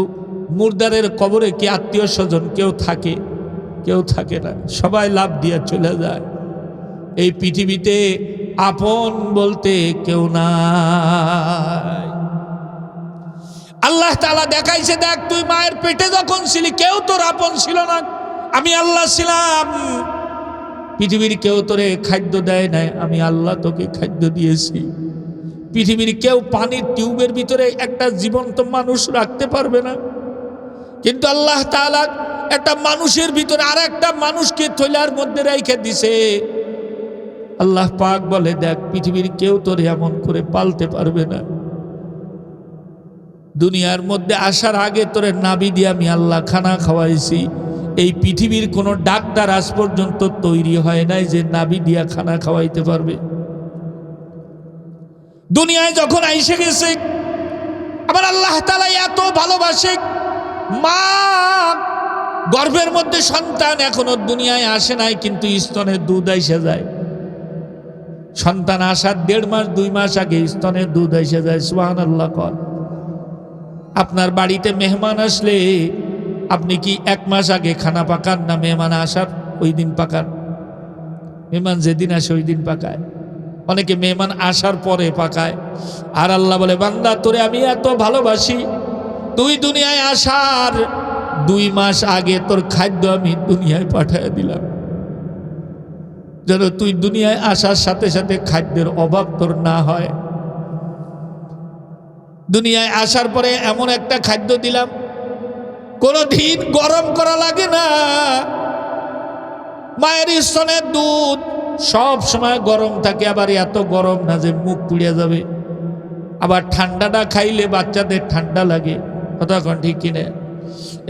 মুর্দারের কবরে কি আত্মীয় স্বজন কেউ থাকে? কেউ থাকে না, সবাই লাভ দিয়ে চলে যায়। এই পৃথিবীতে আপন বলতে কেউ নাই। আল্লাহ তাআলা দেখাইছে, দেখ তুই মায়ের পেটে যখন ছিলি কেউ তোর আপন ছিল না, আমি আল্লাহ ছিলাম। পৃথিবীর কেউ তোরে খাদ্য দেয় নাই, আমি আল্লাহ তোকে খাদ্য দিয়েছি। পৃথিবীর কেউ পানির টিউবের ভিতরে একটা জীবন্ত মানুষ রাখতে পারবে না, কিন্তু আল্লাহ তাআলা একটা মানুষের ভিতরে আর একটা মানুষকে থৈলার মধ্যে রেখে দিছে। আল্লাহ পাক বলে, দেখ পৃথিবীর কেউ তোরে এমন করে পালতে পারবে না। দুনিয়ার মধ্যে আসার আগে তোরে নাভি দিয়ে আমি আল্লাহ খানা খাওয়াইছি। এই পৃথিবীর কোনো ডাক্তার আজ পর্যন্ত তৈরি হয় নাই যে নাভি দিয়া খানা খাওয়াইতে পারবে। দুনিয়ায় যখন আইসে গেছে, আবার আল্লাহ তাআলা এত ভালোবাসে, মা গর্ভের মধ্যে সন্তান এখনো দুনিয়ায় আসে নাই, কিন্তু স্তনের দুধ আইসে যায়। সন্তান আসার 1.5 মাস 2 মাস আগে স্তনের দুধ আইসে যায়। সুবহানাল্লাহ। কর আপনার বাড়িতে মেহমান আসলে আপনি কি 1 মাস আগে খানা পাকান, না মেহমান আসার ওই দিন পাকান? মেহমান যেদিন আসে ওই দিন পাকায়, অনেকে মেহমান আসার পরে পাকায়। আর আল্লাহ বলে, বান্দা তোরে আমি এত ভালোবাসি, তুই দুনিয়ায় আসার 2 মাস আগে তোর খাদ্য আমি দুনিয়ায় পাঠিয়ে দিলাম, যেন তুই দুনিয়ায় আসার সাথে সাথে খাদ্যের অভাব তোর না হয়। দুনিয়ায় আসার পরে এমন একটা খাদ্য দিলাম, কোনো দিন গরম করা লাগে না। মায়ের স্তনের দুধ সব সময় গরম থাকে, আবার এত গরম না যে মুখ পুড়িয়ে যাবে। আবার ঠান্ডাটা খাইলে বাচ্চাদের ঠান্ডা লাগে, কথা কোন ঠিক কিনা?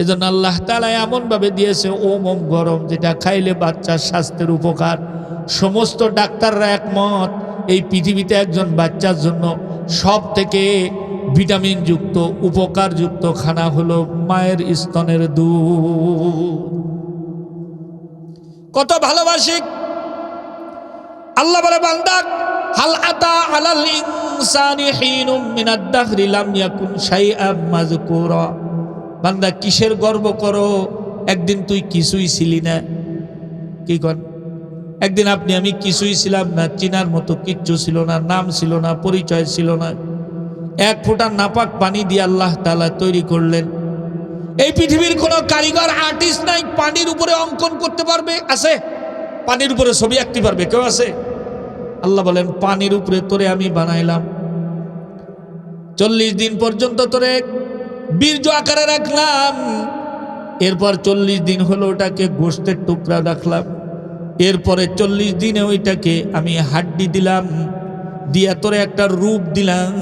এই জন্য আল্লাহ তাআলা এমনভাবে দিয়েছে ওম গরম, যেটা খাইলে বাচ্চার স্বাস্থ্যের উপকার। সমস্ত ডাক্তাররা একমত, এই পৃথিবীতে একজন বাচ্চার জন্য সব থেকে ভিটামিনযুক্ত উপকারযুক্ত খানা হলো মায়ের স্তনের দুধ। কত ভালোবাসি আল্লাহ বলে, বান্দা হাল আতা আলাল ইনসানি হিনুম মিনাদ দাহরি লাম ইয়াকুন শাইআম মাযকুরা। বান্দা কিসের গর্ব করো? একদিন তুই কিছুই ছিলি না। কি কর? একদিন আপনি আমি কিছুই ছিলাম না, চিনার মতো কিচ্ছু ছিল না, নাম ছিল না, পরিচয় ছিল না। 1 ফোঁটা নাপাক পানি দিয়ে আল্লাহ তাআলা তৈরি করলেন। এই পৃথিবীর কোনো কারিগর আর্টিস্ট নাই পানির উপরে অঙ্কন করতে পারবে? আছে? পানির উপরে ছবি আঁকতে পারবে কেউ? আছে? আল্লাহ বলেন, পানির উপরে তোরে আমি বানাইলাম, 40 দিন পর্যন্ত তোরে বীর্য আকারে রাখলাম। এরপর 40 দিন হলো ওটাকে গোশতের টুকরা রাখলাম। এরপরে 40 দিনে ওইটাকে আমি হাড্ডি দিলাম, দিয়া তোরে একটা রূপ দিলাম।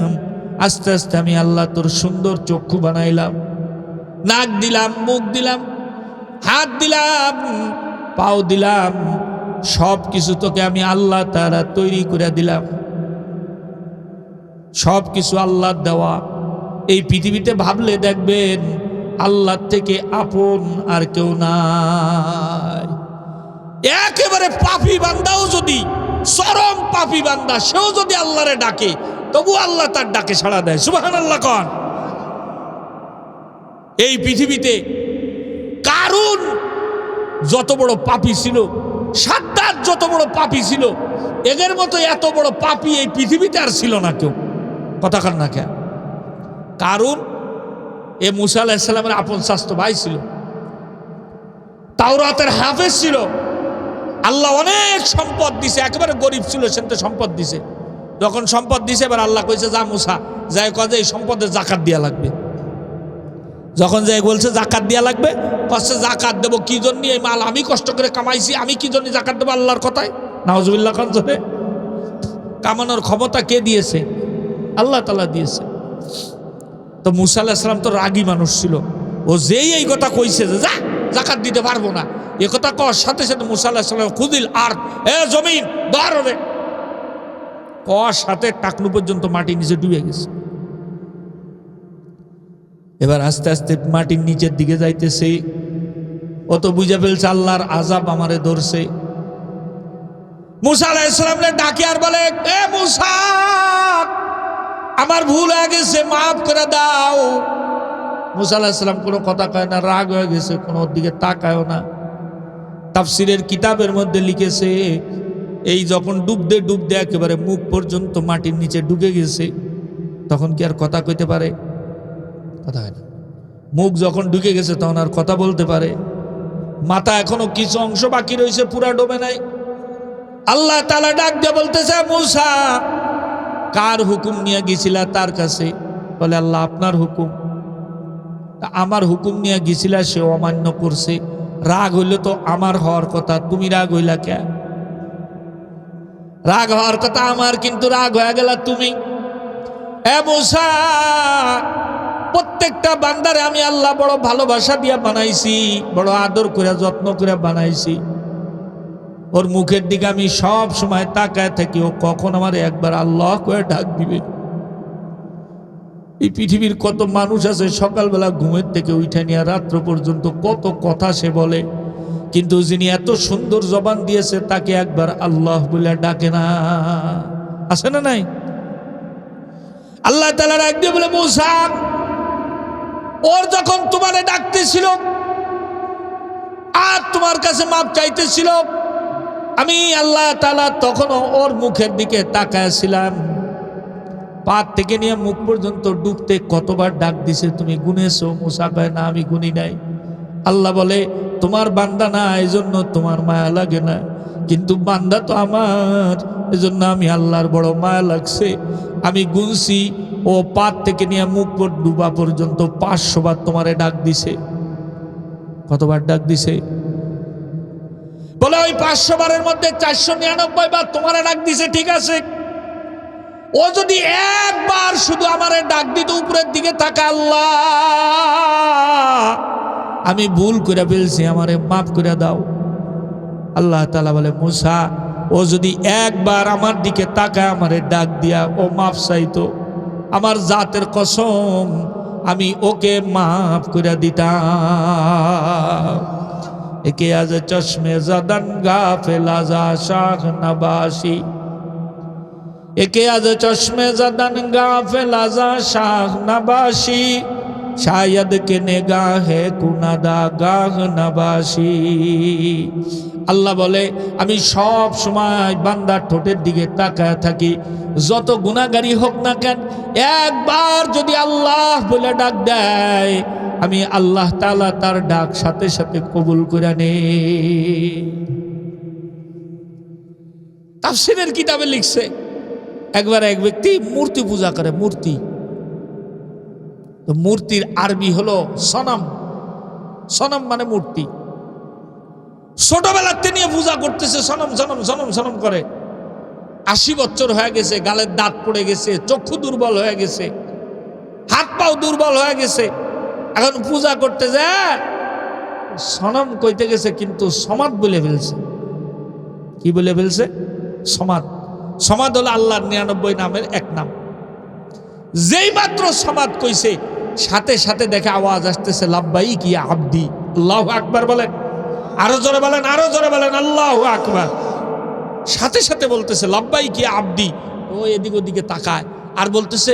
আস্তে আস্তে আমি আল্লাহ তোর সুন্দর চক্ষু বানাইলাম, নাক দিলাম, মুখ দিলাম, হাত দিলাম, পাও দিলাম, সব কিছু তোকে আমি আল্লাহ তাআলা তৈরি করে দিলাম। সব কিছু আল্লাহর দেওয়া। এই পৃথিবীতে ভাবলে দেখবেন আল্লাহর থেকে আপন আর কেউ নাই। একেবারে পাপী বান্দাও যদি, চরম পাপী বান্দা, সেও যদি আল্লাহরে ডাকে, তবু আল্লাহ তার ডাকে সাড়া দেয়। সুবহানাল্লাহ। কন এই পৃথিবীতে কারুন যত বড় পাপী ছিল, সাদ্দাত যত বড় পাপী ছিল, এদের মতো এত বড় পাপী এই পৃথিবীতে আর ছিল না কেউ। কথা কান না কেন? কারুন এ মুসা আলাইহিস সালামের আপন চাচতো ভাই ছিল, তাওরাতের হাফেজ ছিল। আল্লাহ অনেক সম্পদ দিছে, একেবারে গরিব ছিল, সে তো সম্পদ দিছে। যখন সম্পদ দিছে, এবার আল্লাহ কইছে, যা মুসা যাই কাজে এই সম্পদের জাকাত দেওয়া লাগবে। যখন যাই বলছে জাকাত দেওয়া লাগবে, কষ্টে জাকাত দেবো কি জন্য? এই মাল আমি কষ্ট করে কামাইছি, আমি কি জন্য জাকাত দেবো? আল্লাহর কথায় নাউজুবিল্লাহ খান জোরে কামানোর ক্ষমতা কে দিয়েছে? আল্লাহ তাআলা দিয়েছে। তো মুসা আলাইহিস সালাম তো রাগী মানুষ ছিল, ও যেই এই কথা কইছে যে যা যাকাত দিতে পারবো না, এ কথা কওয়ার সাথে সাথে মুসা আলাইহিস সালাম খুদিল আর এ জমিন ধর রে, কওয়ার সাথে টাকনু পর্যন্ত মাটির নিচে ডুবে গেছে। এবার আস্তে আস্তে মাটির নিচের দিকে যাইতেছে, ও তো বুঝে ফেলছে আল্লাহর আযাব আমারে ধরছে। মুসা আলাইহিস সালামকে ডাকে আর বলে, এ মুসা, আমার ভুল হয়ে গেছে, মাফ করে দাও। মুসা আলাইহিস সালাম কোনো কথা কয় না, রাগ হয়ে গেছে, কোনো দিকে তাকায়ও না। তাফসীরের কিতাবের মধ্যে লিখেছে, এই যখন ডুবতে ডুবতে একেবারে মুখ পর্যন্ত মাটির নিচে ঢুকে গেছে, তখন কি আর কথা কইতে পারে? কথা হয় না। মুখ যখন ঢুকে গেছে তখন আর কথা বলতে পারে? মাথা এখনো কিছু অংশ বাকি রয়েছে, পুরা ডোবে নাই। আল্লাহ তাআলা ডাক দিয়ে বলতেছে, মুসা, কার হুকুম নিয়ে গেছিলা তার কাছে? বলে, আল্লাহ আপনার হুকুম। আমার হুকুম নিয়ে গেছিলা, সে অমান্য করছে। রাগ হইলে তো আমার হওয়ার কথা, তুমি রাগ হইলা কে? রাগ হওয়ার কথা আমার, কিন্তু রাগ হয়ে গেলা তুমি। এ মুসা, প্রত্যেকটা বান্দারে আমি আল্লাহ বড় ভালোবাসা দিয়া বানাইছি, বড় আদর করে যত্ন করে বানাইছি। ওর মুখের দিকে আমি সব সময় তাকায় থাকি, ও কখন আমার একবার আল্লাহ করে ডাক দিবে। এই পৃথিবীর কত মানুষ আছে সকালবেলা ঘুমের থেকে উঠে নিয়ে রাত্র পর্যন্ত কত কথা সে বলে, কিন্তু যিনি এত সুন্দর জবান দিয়েছে তাকে একবার আল্লাহ বলে ডাকে না। আছে না নাই? আল্লাহ তাআলা ডাক দিয়ে বলে, মুসা, ওর যখন তোমারে ডাকতেছিল আর তোমার কাছে মাপ চাইতেছিল, আমি আল্লাহ তাআলা তখনও ওর মুখের দিকে তাকায়াছিলাম। পা থেকে নিয়ে মুখ পর্যন্ত ডুবতে কতবার ডাক দিছে তুমি গুনেছো? মুসা কয়, না আমি গুনি নাই। আল্লাহ বলে, তোমার বান্দা না, এজন্য তোমার মায়া লাগে না, কিন্তু বান্দা তো আমার, এজন্য আমি আল্লাহর বড় মায়া লাগছে। আমি গুনছি, ও পা থেকে নিয়ে মুখ পর ডুবা পর্যন্ত 500 বার তোমারে ডাক দিছে। কতবার ডাক দিছে? বলে, ওই 500 বারের মধ্যে 499 বার তোমারে ডাক দিছে, ঠিক আছে। ও যদি একবার শুধু আমারে ডাক দিত উপরের দিকে তাকা, আল্লাহ আমি ভুল করে ফেলছি, আমারে মাফ করে দাও। আল্লাহ তাআলা বলে, মুসা, ও যদি একবার আমার দিকে তাকায় আমারে ডাক দিয়া ও মাফ চাইতো, আমার জাতের কসম আমি ওকে মাফ করে দিতাম। একে আজ চশমে জাদান গাফেল আজা শাহ নবাসী, একে আজ চশমে জাদান গাফেল আজা শাহ নবাসী, শায়দ কে নেগাহে কুনাদা গাহ নবাসী। আল্লাহ বলে, আমি সব সময় বান্দার ঠোঁটের দিকে তাকায় থাকি, যত গুনাহগারি হোক না কেন, একবার যদি আল্লাহ বলে ডাক দেয়, আমি আল্লাহ তাআলা তার ডাক সাথে সাথে কবুল করে নেই। তাফসীরের কিতাবে লিখছে, একবার এক ব্যক্তি মূর্তি পূজা করে। মূর্তি, তো মূর্তির আরবি হলো সনম। সনম মানে মূর্তি। ছোটবেলাতে নিয়ে পূজা করতেছে, সনম সনম সনম সনম করে। 80 বছর হয়ে গেছে, গালের দাঁত পড়ে গেছে, চক্ষু দুর্বল হয়ে গেছে, হাত পাও দুর্বল হয়ে গেছে। এখন পূজা করতে যায়, সনম কইতে গেছে কিন্তু সমাদ বলে ফেলছে। কি বলে ফেলছে? সমাদ। সমাদ হলো আল্লাহর 99 নামের এক নাম। যেই মাত্র সমাদ কইছে, সাথে সাথে দেখে আওয়াজ আসতেছে, লাব্বাইক ইয়া আবদি। আল্লাহু আকবার বলেন, আরো জোরে বলেন, আরো জোরে বলেন, আল্লাহু আকবার। সাথে সাথে বলতেছে, লাব্বাইক ইয়া আবদি। ও এদিক ওদিকে তাকায় আর বলতেছে,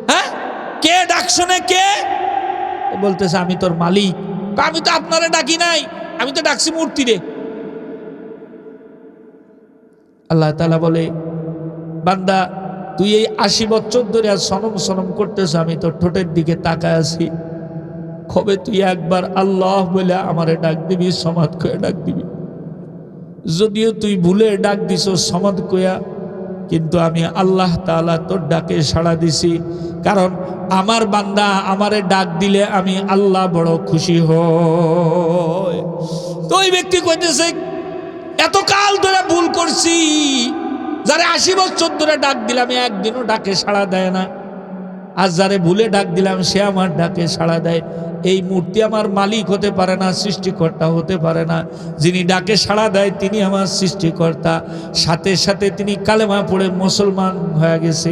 হ্যাঁ কে ডাকছো না? কে? বলতেছে, আমি তোর মালিক। আমি তো আপনারে ডাকি নাই, আমি তো ডাকছি মূর্তি রে। আল্লাহ তাআলা বলে, বান্দা তুই এই 80 বছর ধরে সনম সনম করতেছ, আমি তোর ঠোঁটের দিকে তাকায় আছি, কবে তুই একবার আল্লাহ বলে আমারে ডাক দিবি, সমাদ কয়ে ডাক দিবি। যদিও তুই ভুলে ডাক দিছ সমাদ কয়া, কিন্তু আমি আল্লাহ তাআলা তোর ডাকে সাড়া দিছি, কারণ আমার বান্দা আমারে ডাক দিলে আমি আল্লাহ বড় খুশি হই। তো ওই ব্যক্তি কইতেছে, এত কাল ধরে ভুল করছি, যারে 80 বছর ধরে ডাক দিলাম একদিনও ডাকে সাড়া দেয় না, আর যারে ভুলে ডাক দিলাম সে আমার ডাকে সাড়া দেয়। এই মূর্তি আমার মালিক হতে পারে না, সৃষ্টিকর্তা হতে পারে না। যিনি ডাকে সাড়া দেয় তিনি আমার সৃষ্টিকর্তা। সাথে সাথে তিনি কালেমা পড়ে মুসলমান হয়ে গেছে।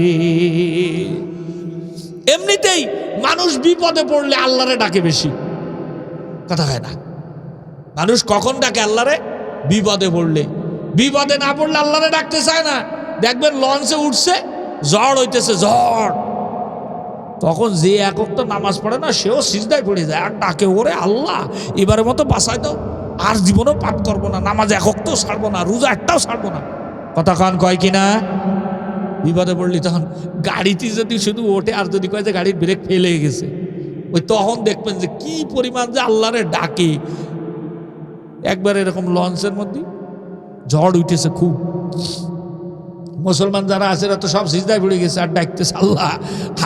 এমনিতেই মানুষ বিপদে পড়লে আল্লাহরে ডাকে বেশি, কথা হয় না? মানুষ কখন ডাকে আল্লাহরে? বিপদে পড়লে। বিপদে না পড়লে আল্লাহরে ডাকতে চায় না। দেখবেন লঞ্চে উঠছে, ঝড় হইতেছে, ঝড়, তখন যে একক তো নামাজ পড়ে না সেও সিজদায় পড়ে যায় আর ডাকে, ওরে আল্লাহ এবারের মতো বাঁচাই দাও, আর জীবনেও পাপ করবো না, নামাজ একক তো ছাড়বো না, রোজা একটাও ছাড়বো না। কথা কান কয় কিনা? বিপদে পড়লি তখন গাড়িতে যদি শুধু ওঠে আর যদি কয় যে গাড়ির ব্রেক ফেল হয়ে গেছে, ওই তখন দেখবেন যে কি পরিমাণ যে আল্লাহরে ডাকে। একবার এরকম লঞ্চের মধ্যে ঝড় উঠেছে খুব, মুসলমান যারা আছে এরা তো সব সিজদায় পড়ে গেছে আর ডাকতেছে আল্লাহ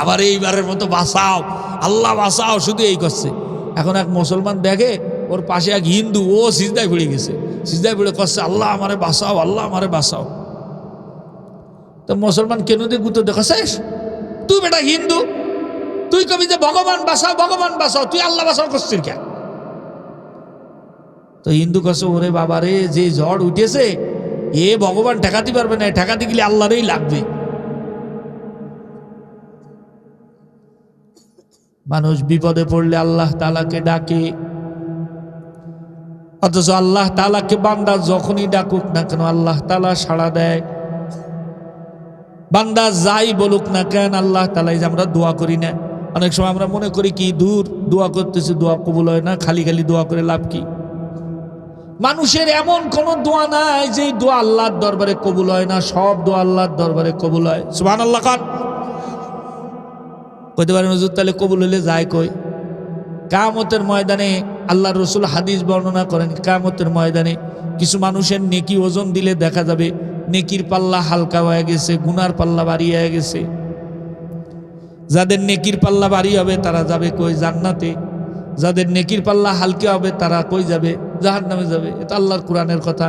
আবার এইবারের মতো বাঁচাও, আল্লাহ বাঁচাও, শুধু এই করছে। এখন এক মুসলমান দেখে ওর পাশে এক হিন্দু, ও সিজদায় পড়ে গেছে, সিজদায় পড়ে করছে আল্লাহ আমারে বাঁচাও, আল্লাহ আমারে বাঁচাও। তো মুসলমান কেন দিয়ে গুতো দেখাছিস? তুই বেটা হিন্দু, তুই কবি যে ভগবান বাঁচাও, ভগবান বাঁচাও, তুই আল্লাহ বাঁচাও করছিস কেন? তো হিন্দু কছে ওরে বাবা রে, যে ঝড় উঠেছে এ ভগবান ঠেকাতে পারবে না, ঠেকাতে গেলে আল্লাহরই লাগবে। মানুষ বিপদে পড়লে আল্লাহ তাআলাকে ডাকে, অথচ আল্লাহ তাআলাকে বান্দা যখনই ডাকুক না কেন আল্লাহ তাআলা সাড়া দেয়। বান্দা যাই বলুক না কেন আল্লাহ তাআলা, যে আমরা দোয়া করি না, অনেক সময় আমরা মনে করি কি দূর দোয়া করতেছি, দোয়া কবুল হয় না, খালি খালি দোয়া করে লাভ কি? মানুষের এমন কোন দোয়া নাই যে দোয়া আল্লাহর দরবারে কবুল হয় না, সব দোয়া আল্লাহর দরবারে কবুল হয়। সুবহানাল্লাহ খান কইতে পারেন হুজুর, তাহলে কবুল হলে যায় কই? কিয়ামতের ময়দানে আল্লাহর রাসূল হাদিস বর্ণনা করেন, কিয়ামতের ময়দানে কিছু মানুষের নেকি ওজন দিলে দেখা যাবে নেকির পাল্লা হালকা হয়ে গেছে, গুনার পাল্লা ভারী হয়ে গেছে। যাদের নেকির পাল্লা ভারী হবে তারা যাবে কই? জান্নাতে। যাদের নেকির পাল্লা হালকা হবে তারা কই যাবে? জাহান্নামে যাবে। এটা আল্লাহর কোরআনের কথা।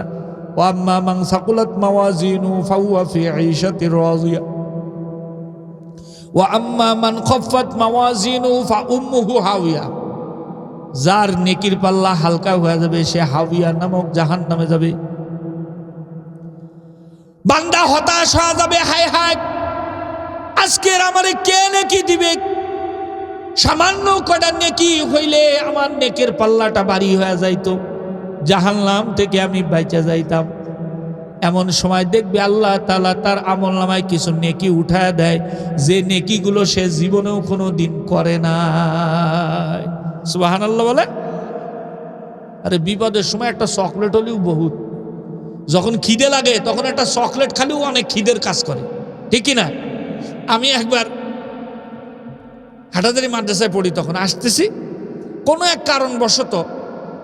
ওয়া আম্মা মান সাকুলাত মাওয়াজিনু ফাহুয়া ফি ঈশাতির রাদিয়া ওয়া আম্মা মান খাফফাত মাওয়াজিনু ফাউম্মুহু হাওিয়া। যার নেকির পাল্লা হালকা হয়ে যাবে সে হাওিয়া নামক জাহান্নামে যাবে। বান্দা হতাশ হয়ে যাবে, হায় হায় আজকের আমারে কে নেকি দিবে? সামান্য কয়টা নেকি হইলে আমার নেকের পাল্লাটা ভারী হয়ে যাইতো, জাহান্নাম থেকে আমি বাইচা যাইতাম। এমন সময় দেখবে আল্লাহ তাআলা তার আমল নামায় কিছু নেকি উঠায় দেয়, যে নেকিগুলো সে জীবনেও কোনো দিন করে নাই। সুবহানাল্লাহ বলে। আরে বিপদের সময় একটা চকলেট হলেও বহুত, যখন খিদে লাগে তখন একটা চকলেট খালিও অনেক খিদের কাজ করে, ঠিক কিনা? আমি একবার হাটাজারি মাদ্রাসায় পড়ি, তখন আসতেছি, কোনো এক কারণবশত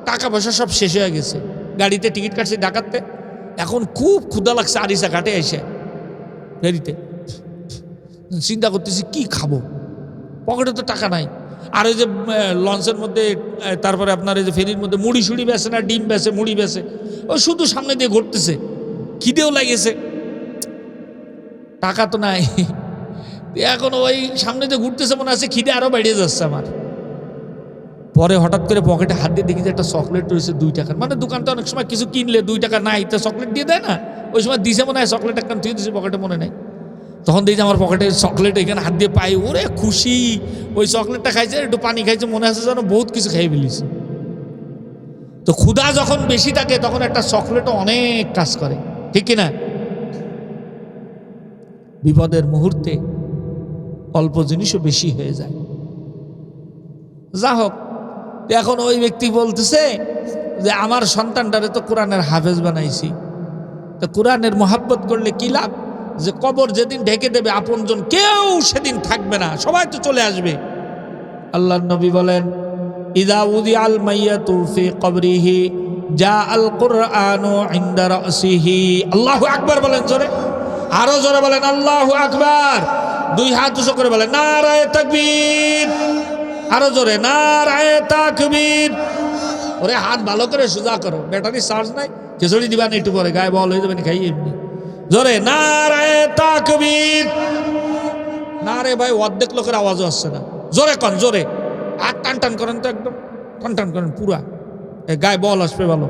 টাকা পয়সা সব শেষ হয়ে গেছে, গাড়িতে টিকিট কাটছি ঢাকাতে, এখন খুব ক্ষুধা লাগছে, আরিসা ঘাটে এসে গাড়িতে চিন্তা করতেছি কি খাবো, পকেটে তো টাকা নাই। আর ওই যে লঞ্চের মধ্যে, তারপরে আপনার এই যে ফেরির মধ্যে মুড়ি সুড়ি বেছে না, ডিম বেছে, মুড়ি বেছে, ওই শুধু সামনে দিয়ে ঘুরতেছে, খিদেও লাগেছে, টাকা তো নাই। এখন ওই সামনে দিয়ে ঘুরতেছে, মনে আছে খিদে আরো বেড়ে যাচ্ছে আমার। পরে হঠাৎ করে পকেটে হাত দিয়ে দেখি যে একটা চকলেট রয়েছে 2 টাকার, মানে দোকানটা অনেক সময় কিছু কিনলে 2 টাকা নাই তো চকলেট দিয়ে দেয় না, ওই সময় দিছে মনে হয় চকলেট একটা তুই দিছে, পকেটে মনে নেই। তখন দেখি আমার পকেটে চকলেট, এখানে হাত দিয়ে পাই, ওরে খুশি। ওই চকলেটটা খাইছে, একটু পানি খাইছে, মনে আছে যেন বহুত কিছু খাই ফেলিছে। তো ক্ষুধা যখন বেশি থাকে তখন একটা চকলেটও অনেক কাজ করে, ঠিক কিনা? বিপদের মুহূর্তে অল্প জিনিসও বেশি হয়ে যায়। যা হোক, এখন ওই ব্যক্তি বলতেছে যে আমার সন্তানটারে তো কোরআনের হাফেজ বানাইছি, তো কোরআনের মোহাব্বত করলে কি লাভ? যে কবর যেদিন ঢেকে দেবে আপনজন কেউ সেদিন থাকবে না, সবাই তো চলে আসবে। আল্লাহর নবী বলেন, ইযা উযিআল মাইয়াতু ফি কবরিহি জাআল কুরআনু ইনদা রাসিহি। আল্লাহু আকবার বলেন জোরে, আরো জোরে বলেন আল্লাহু আকবার। 2 হাত উঁচু করে বলেন নারায়ে তাকবীর, আরো জোরে নারায়ে তাকবীর। ওরে হাত ভালো করে সোজা করো, ব্যাটারি চার্জ নাই, খিচুড়ি দিবা না একটু পরে, গায়ে বল হয়ে যাবে না খাই এমনি। জোরে নারায়ে তাকবীর। না রে ভাই, অর্ধেক লোকের আওয়াজও আসছে না। জোরে কন, জোরে আর টান টান করেন তো, একদম টান টান করেন পুরা, গায়ে বল আসবে ভালো।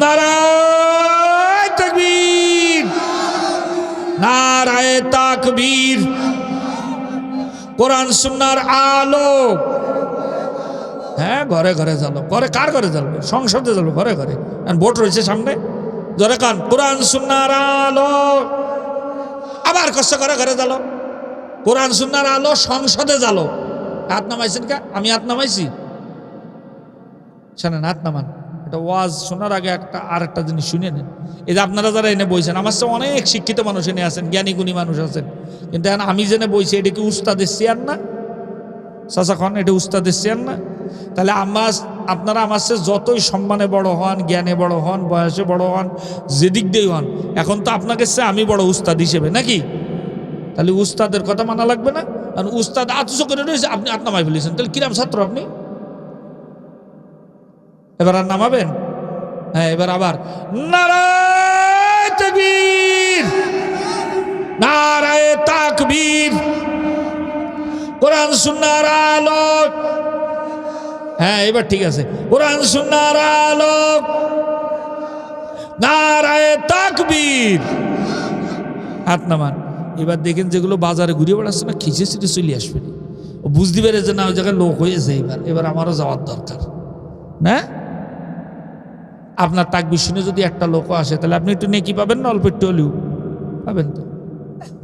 নারায়ে তাকবীর, নারায়ে তাকবীর। কোরআন সুন্নাহর আলো, হ্যাঁ ঘরে ঘরে জ্বালো। ঘরে কার ঘরে জ্বালবে? সংসদে জ্বালবে, ঘরে ঘরে। ভোট রয়েছে সামনে। জোরে কান, কোরআন সুন্নাহর আলো। আবার কষ্ট করে ঘরে জ্বালো। কোরআন সুন্নাহর আলো সংসদে জ্বালো। হাত নামাইছেন কা? আমি হাত নামাইছি? শোনেন, হাত নামান। এটা ওয়াজ শোনার আগে আর একটা জিনিস শুনে নেন। এই যে আপনারা যারা এনে বইছেন, আমার সাথে অনেক শিক্ষিত মানুষ এনে আছেন, জ্ঞানী গুণী মানুষ আছেন, কিন্তু এখন আমি জেনে বইছি, এটা কি উস্তাদের চেয়ার না? চাচা খান, এটা উস্তাদের চেয়ার না? তাহলে আপনারা আমার সাথে যতই সম্মানে বড় হন, জ্ঞানে বড় হন, বয়সে বড় হন, যেদিক দিয়ে হন, এখন তো আপনাকে সে আমি বড় উস্তাদ হিসেবে নাকি? তাহলে উস্তাদের কথা মানা লাগবে না? কারণ উস্তাদ আতসো করে রয়েছে, আপনি হাত নামাই ফেলেছেন, তাহলে কিরাম ছাত্র আপনি? এবার আর নামাবেন? হ্যাঁ, এবার আবার নারায়ে তাকবীর, নারায়ে তাকবীর। কোরআন সুন্নাহর আলো। হ্যাঁ, এবার ঠিক আছে। কোরআন সুন্নাহর আলো, নারায়ে তাকবীর। হাত নামান। এবার দেখেন, যেগুলো বাজারে ঘুরে বেড়াচ্ছে না, খিচে ছিটে চলে আসবে। ও বুঝতে পেরেছে না ওই জায়গায় লোক হয়েছে। এবার আমারও যাওয়ার দরকার না? আপনার তাকবীর শুনে যদি একটা লোকও আসে, তাহলে আপনি একটু নেকি পাবেন না? অল্প একটু হলেও পাবেন তো।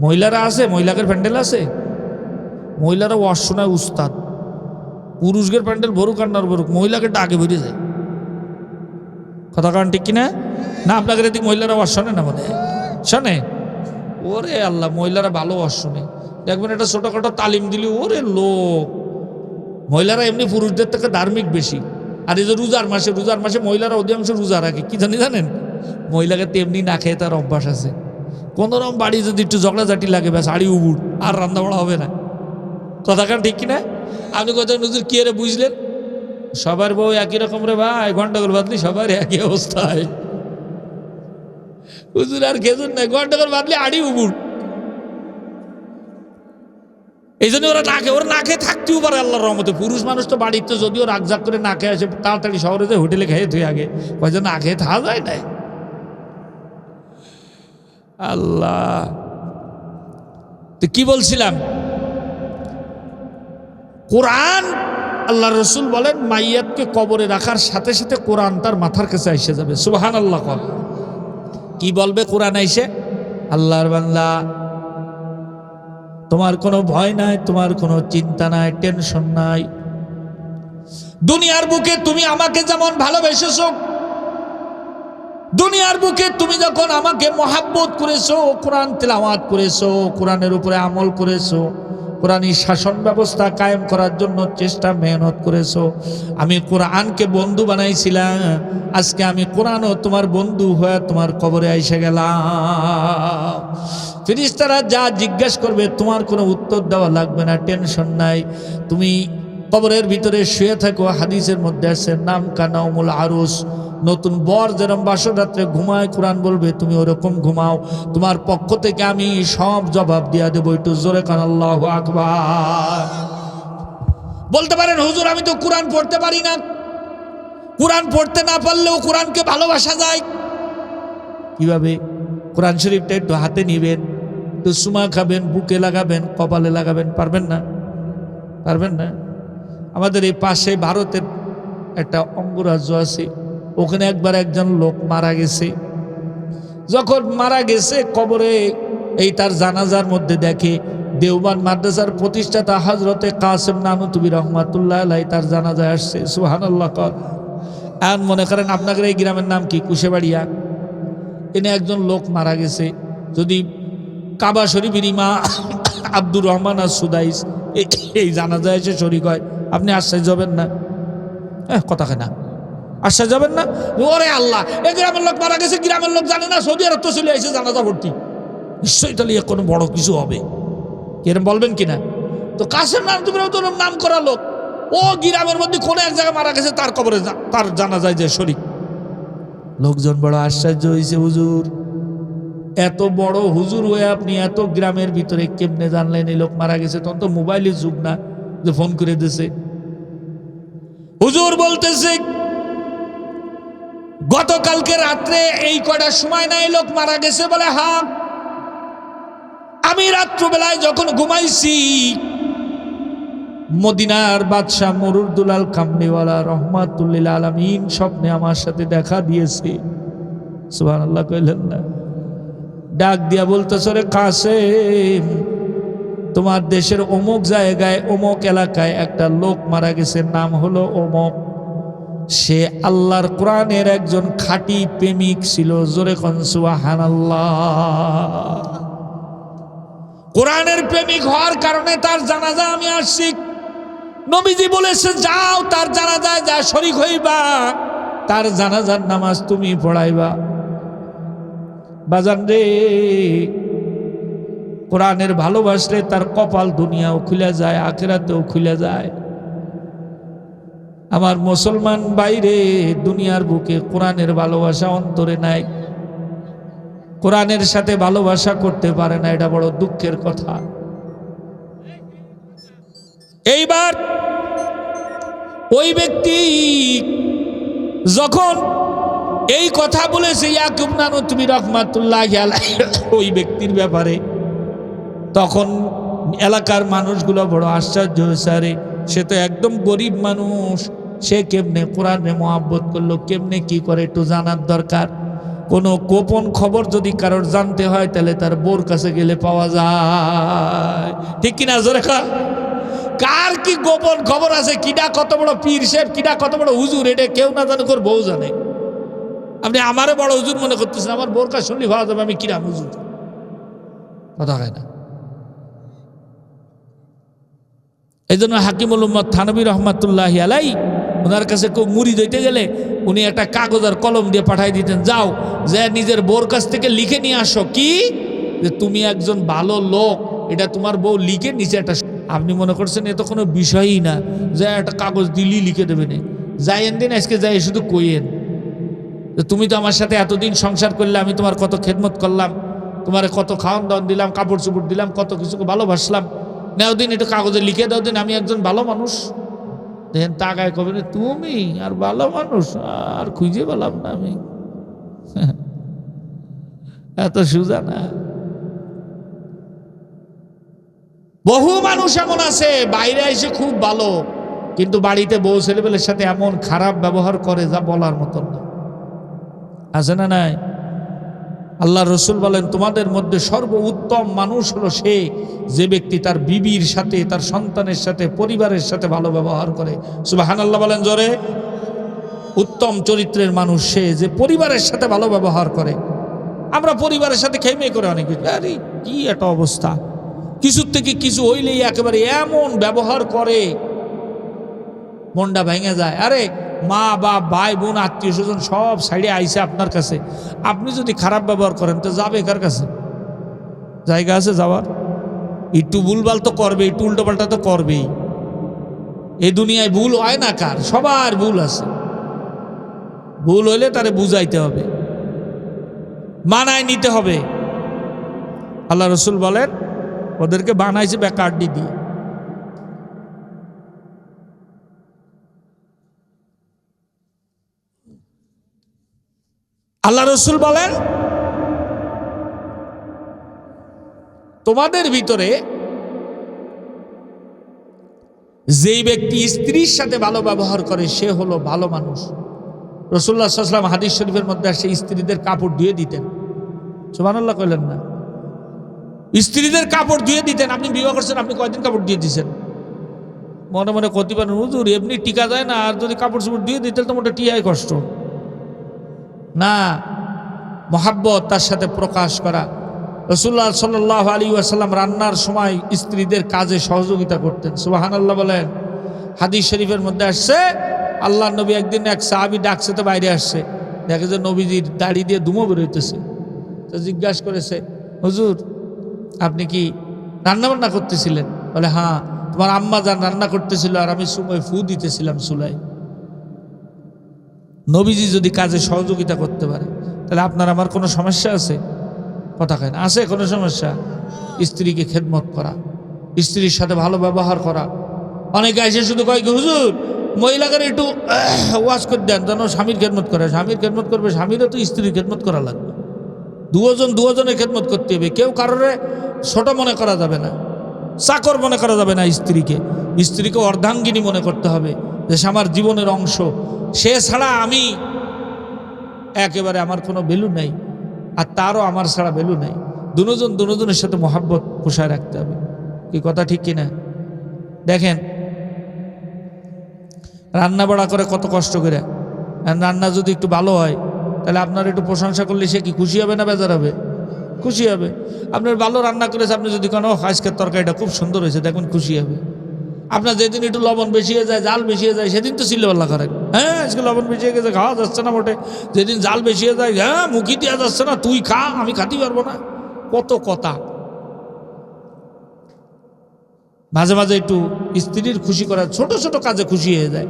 মহিলারা আছে, মহিলাদের প্যান্ডেল আছে, মহিলারা ওয়াজ শোনায় উস্তাদ। পুরুষদের প্যান্ডেল ভরুক আর না ভরুক, মহিলাকে আগে বেরিয়ে যায়। কথা কারণ ঠিক কিনা? না আপনাদের এদিকে মহিলারা ওয়াজ শোনে না? মনে শোনে? ওরে আল্লাহ, মহিলারা ভালো ওয়াজ শোনে। দেখবেন এটা ছোটখাটো তালিম দিলে ওরে লোক। মহিলারা এমনি পুরুষদের থেকে ধার্মিক বেশি। আর এই যে রোজার মাসে মহিলারা অধিকাংশ রোজা রাখে। কি জানেন? মহিলাকে তেমনি না খেয়ে তার অভ্যাস আছে। কোনোরকম বাড়ি যদি একটু ঝগড়াঝাটি লাগে, ব্যাস আড়ি উবুড়, আর রান্না বাড়া হবে না। কথা কান ঠিক কিনা? আপনি কোথাও নজর কি রে বুঝলেন? সবার বউ একই রকম রে ভাই, ঘন্টাঘর বাদলি সবার একই অবস্থায়। হুজুর আর খেজুর নাই, ঘন্টাঘর বাদলি আড়ি উবুড়। এই জন্য ওরা না খেয়ে থাকতেও পারে আল্লাহর রহমতে। পুরুষ মানুষ তো বাড়িতে যদিও রাগজাগ করে না খেয়ে আসে, তাড়াতাড়ি শহরে যায় হোটেলে খেয়ে ধুয়ে আগে কয়েকজন না খেয়ে থাকা যায় নাই। আল্লাহ, তো কি বলছিলাম? কোরআন, আল্লাহ রসুল বলেন মাইয়াতকে কবরে রাখার সাথে সাথে কোরআন তার মাথার কাছে এসে যাবে। সুবহানাল্লাহ। কি বলবে কোরআন এসে? আল্লাহর বান্দা, তোমার কোনো ভয় নাই, তোমার কোনো চিন্তা নাই, টেনশন নাই। দুনিয়ার বুকে তুমি আমাকে যেমন ভালোবেসেছো, দুনিয়ার বুকে তুমি যখন আমাকে মহাব্বত করেছো, কোরআন তেলাওয়াত করেছো, কোরআনের উপরে আমল করেছো, কোরআনী শাসন ব্যবস্থা কায়েম করার জন্য চেষ্টা মেহনত করেছো, আমি কোরআনকে বন্ধু বানাইছিলাম। আজকে আমি কোরআনও তোমার বন্ধু হয়ে তোমার কবরে এসে গেলাম। ফেরেশতারা যা জিজ্ঞেস করবে তোমার কোনো উত্তর দেওয়া লাগবে না, টেনশন নাই। তুমি কবরের ভিতরে শুয়ে থাকো। হাদিসের মধ্যে আছে নাম কানাউমুল আরুস, নতুন বর যেরকম বাসর রাত্রে ঘুমায়, কোরআন বলবে তুমি ওরকম ঘুমাও, তোমার পক্ষ থেকে আমি সব জবাব দিয়া দেবো। একটু জোরে কান আল্লাহু আকবার। বলতে পারেন হুজুর আমি তো কোরআন পড়তে পারি না। কোরআন পড়তে না পারলেও কোরআনকে ভালোবাসা যায় কিভাবে? কোরআন শরীফটা একটু হাতে নিবেন, একটু সুমা খাবেন, বুকে লাগাবেন, কপালে লাগাবেন। পারবেন না? পারবেন না? আমাদের এই পাশে ভারতের একটা অঙ্গরাজ্য আছে, ওখানে একবার একজন লোক মারা গেছে। যখন মারা গেছে কবরে এই তার জানাজার মধ্যে দেখে দেওবান মাদ্রাসার প্রতিষ্ঠাতা হযরতে কাসেম নানুতুবি রহমাতুল্লাহ আলাইহি তার জানাজায় আসছে। সুবহানাল্লাহ। এখন মনে করেন আপনাদের এই গ্রামের নাম কি? কুশেবাড়িয়া। এনে একজন লোক মারা গেছে। যদি কাবা শরীফের ইমাম আব্দুর রহমান আর সুদাইস এই জানাজায় এসে শরীক হয়, আপনি আশ্চর্য হবেন না? কথা কেনা আশ্চর্য হবেন না? ওরে আল্লাহ, এই গ্রামের লোক মারা গেছে, গ্রামের লোক জানে না, সৌদি আরব তো চলে আসে জানাজা ভর্তি, নিশ্চয়ই তাহলে কোনো বড় কিছু হবে। কিরম বলবেন কিনা? তো কাসেম নাম করা লোক, ও গ্রামের মধ্যে কোনো এক জায়গায় মারা গেছে, তার কবরে তার জানাজায় যে শরীক। লোকজন বড় আশ্চর্য হয়েছে, হুজুর এত বড় হুজুর হয়ে আপনি এত গ্রামের ভিতরে কেমনে জানলেন এই লোক মারা গেছে? তখন তো মোবাইলের যুগ না যে ফোন করে দিছে। হুজুর বলতেছে গতকালকে রাত্রে এই কটার সময় না এই লোক মারা গেছে? বলে হ্যাঁ, আমি রাত্রবেলায় যখন ঘুমাইছি মদিনার বাদশাহ মরুর দুলাল কামনিওয়ালা রহমাতুল্লিল আলামিন স্বপ্নে আমার সাথে দেখা দিয়েছে। সুবহানাল্লাহ কইলেন না? ডাক দিয়া বলতেছে, রে কাসেম, তোমার দেশের অমুক জায়গায় অমুক এলাকায় একটা লোক মারা গেছে, নাম হলো অমুক। সে আল্লাহর কোরআনের একজন খাঁটি প্রেমিক ছিল। জোরে কোন সুবহানাল্লাহ। কোরআনের প্রেমিক হওয়ার কারণে তার জানাজা আমি আসছি। নবীজি বলেছে যাও তার জানাজায় যা শরীক হইবা, তার জানাজার নামাজ তুমি পড়াইবা। বাজান রে, কোরআনের ভালোবাসলে তার কপাল দুনিয়াও খুলে যায়, আখিরাতেও খুলে যায়। আমার মুসলমান বাইরে দুনিয়ার বুকে কোরআনের ভালোবাসা অন্তরে নাই, কোরআনের সাথে ভালোবাসা করতে পারে না, এটা বড় দুঃখের কথা। এইবার ওই ব্যক্তি যখন এই কথা বলেছে ইয়াকুব নানুতুবি রহমাতুল্লাহি আলাইহি ওই ব্যক্তির ব্যাপারে, তখন এলাকার মানুষগুলো বড় আশ্চর্য হয়েছে। আরে সে তো একদম গরিব মানুষ, সে কেমনে কোরআনে মহব্বত করলো, কেমনে কি করে একটু জানার দরকার। কোনো গোপন খবর যদি কারোর জানতে হয় তাহলে তার বোর কাছে গেলে পাওয়া যায়, ঠিক কিনা জোরে খা? কার কি গোপন খবর আছে, কিডা কত বড় পীর সাহেব, কিডা কত বড় হুজুর, এটা কেউ না জানে, ওর বউ জানে। আপনি আমারে বড় হুজুর মনে করতেছেন, আমার বোর কাছে শুনলে ভাবা যাবে আমি কিরাম হুজুর, কথা হয় না। এই জন্য হাকিমুল উম্মত থানবী রহমাতুল্লাহি আলাইহি ওনার কাছে কেউ মুরিদ হইতে গেলে উনি একটা কাগজ আর কলম দিয়ে পাঠাই দিতেন, যাও যে নিজের বোর কাছ থেকে লিখে নিয়ে আসো কি যে তুমি একজন ভালো লোক, এটা তোমার বউ লিখে নিচে একটা। আপনি মনে করছেন এ তো কোনো বিষয়ই না, যে একটা কাগজ দিলি লিখে দেবে না। যাইয়েন দিন আজকে যাই শুধু কইয়েন যে তুমি তো আমার সাথে এতদিন সংসার করলে, আমি তোমার কত খেদমত করলাম, তোমার কত খাওয়ান দাওয়ান দিলাম, কাপড় চোপড় দিলাম, কত কিছুকে ভালোবাসলাম, নেও দিন একটু কাগজে লিখে দাও দিন আমি একজন ভালো মানুষ। দেখেন তাকায় কবে না তুমি আর ভালো মানুষ, আর খুঁজে পেলাম না আমি, এত সোজা না। বহু মানুষ এমন আছে বাইরে এসে খুব ভালো, কিন্তু বাড়িতে বউ ছেলেপেলের সাথে এমন খারাপ ব্যবহার করে যা বলার মতন না, আছে না নাই? আল্লাহ রসুল বলেন তোমাদের মধ্যে সর্বোত্তম মানুষ হলো সে যে ব্যক্তি তার বিবির সাথে, তার সন্তানের সাথে, পরিবারের সাথে ভালো ব্যবহার করে। সুবহানাল্লাহ বলেন জোরে। উত্তম চরিত্রের মানুষ সে যে পরিবারের সাথে ভালো ব্যবহার করে। আমরা পরিবারের সাথে খেমে করে অনেক কিছু, আরে কি একটা অবস্থা, কিছুর থেকে কিছু হইলেই একেবারে এমন ব্যবহার করে মনটা ভেঙে যায়। আরে মা বাপ ভাই বোন আত্মীয় স্বজন সব সাইডে আইসে আপনার কাছে, আপনি যদি খারাপ ব্যবহার করেন তো যাবে কার কাছে? জায়গা আছে যাওয়ার? একটু ভুলভাল তো করবে, একটু উল্টোপাল্টা তো করবেই। এই দুনিয়ায় ভুল হয় না কার, সবার ভুল আছে। ভুল হইলে তারে বুঝাইতে হবে, মানায় নিতে হবে। আল্লাহ রসুল বলেন ওদেরকে বানাইছে বেকারডি দিয়ে। আল্লাহ রসুল বলেন তোমাদের ভিতরে যেই ব্যক্তি স্ত্রীর সাথে ভালো ব্যবহার করে সে হলো ভালো মানুষ। রাসূলুল্লাহ সাল্লাল্লাহু আলাইহি ওয়াসাল্লাম হাদিস শরীফের মধ্যে আসে স্ত্রীদের কাপড় ধুয়ে দিতেন। সুবহানাল্লাহ কইলেন না? স্ত্রীদের কাপড় ধুয়ে দিতেন। আপনি বিবাহ করছেন, আপনি কয়দিন কাপড় দিয়ে দিয়েছেন? মনে মনে কতি পারেন হুজুর এমনি টিকা যায় না, আর যদি কাপড় চোপড় দিয়ে দিতেন তো মোটা টিয়াই কষ্ট না। মহাব্বত তার সাথে প্রকাশ করা। রাসূলুল্লাহ সাল্লাল্লাহু আলাইহি ওয়াসাল্লাম রান্নার সময় স্ত্রীদের কাজে সহযোগিতা করতেন। সুবহানাল্লাহ বলেন। হাদিস শরীফের মধ্যে আসছে আল্লাহর নবী একদিন এক সাহাবী ডাকছে, তো বাইরে আসছে, দেখে যে নবীজির দাড়ি দিয়ে ধুমো বেরোইতেছে। তো জিজ্ঞাসা করেছে হুজুর আপনি কি রান্নাবান্না করতেছিলেন? বলে হ্যাঁ, তোমার আম্মা যান রান্না করতেছিল আর আমি সময় ফু দিতেছিলাম চুলায়। নবীজি যদি কাজে সহযোগিতা করতে পারে তাহলে আপনার আমার কোনো সমস্যা আছে? কথা কয় না? আছে কোনো সমস্যা? স্ত্রীকে খেদমত করা, স্ত্রীর সাথে ভালো ব্যবহার করা। অনেকে এসে শুধু কয় কি হুজুর মহিলাকে একটু ওয়াজ করে দেন যেন স্বামীর খেদমত করে। স্বামীর খেদমত করবে, স্বামীরও তো স্ত্রীর খেদমত করা লাগবে। দুজনের খেদমত করতে হবে। কেউ কারোরে ছোট মনে করা যাবে না, চাকর মনে করা যাবে না। স্ত্রীকে অর্ধাঙ্গিনী মনে করতে হবে, যে সে আমার জীবনের অংশ, সে ছাড়া আমি একেবারে আমার কোনো ভ্যালু নেই, আর তারও আমার ছাড়া ভ্যালু নেই। দুজনের সাথে মহাব্বত পোষায় রাখতে হবে। কি কথা ঠিক কিনা? দেখেন রান্না বাড়া করে কত কষ্ট করে, রান্না যদি একটু ভালো হয় তাহলে আপনার একটু প্রশংসা করলে সে কি খুশি হবে না বেজার হবে? খুশি হবে। আপনার ভালো রান্না করেছে, আপনি যদি কোনো আজকের তরকারিটা খুব সুন্দর হয়েছে দেখুন খুশি হবে। আপনার যেদিন একটু লবণ বেশি হয়ে যায়, জাল বেশি হয়ে যায়, সেদিন তো চিল্লাপাল্লা করেন, হ্যাঁ আজকে লবণ বেশি হয়ে গেছে, খাওয়া যাচ্ছে না মোটে। যেদিন জাল বেশি হয়ে যায়, হ্যাঁ মুখি দেওয়া যাচ্ছে না, তুই খা, আমি খাতেই পারবো না। কত কথা। মাঝে মাঝে একটু স্ত্রীর খুশি করার ছোট ছোট কাজে খুশি হয়ে যায়।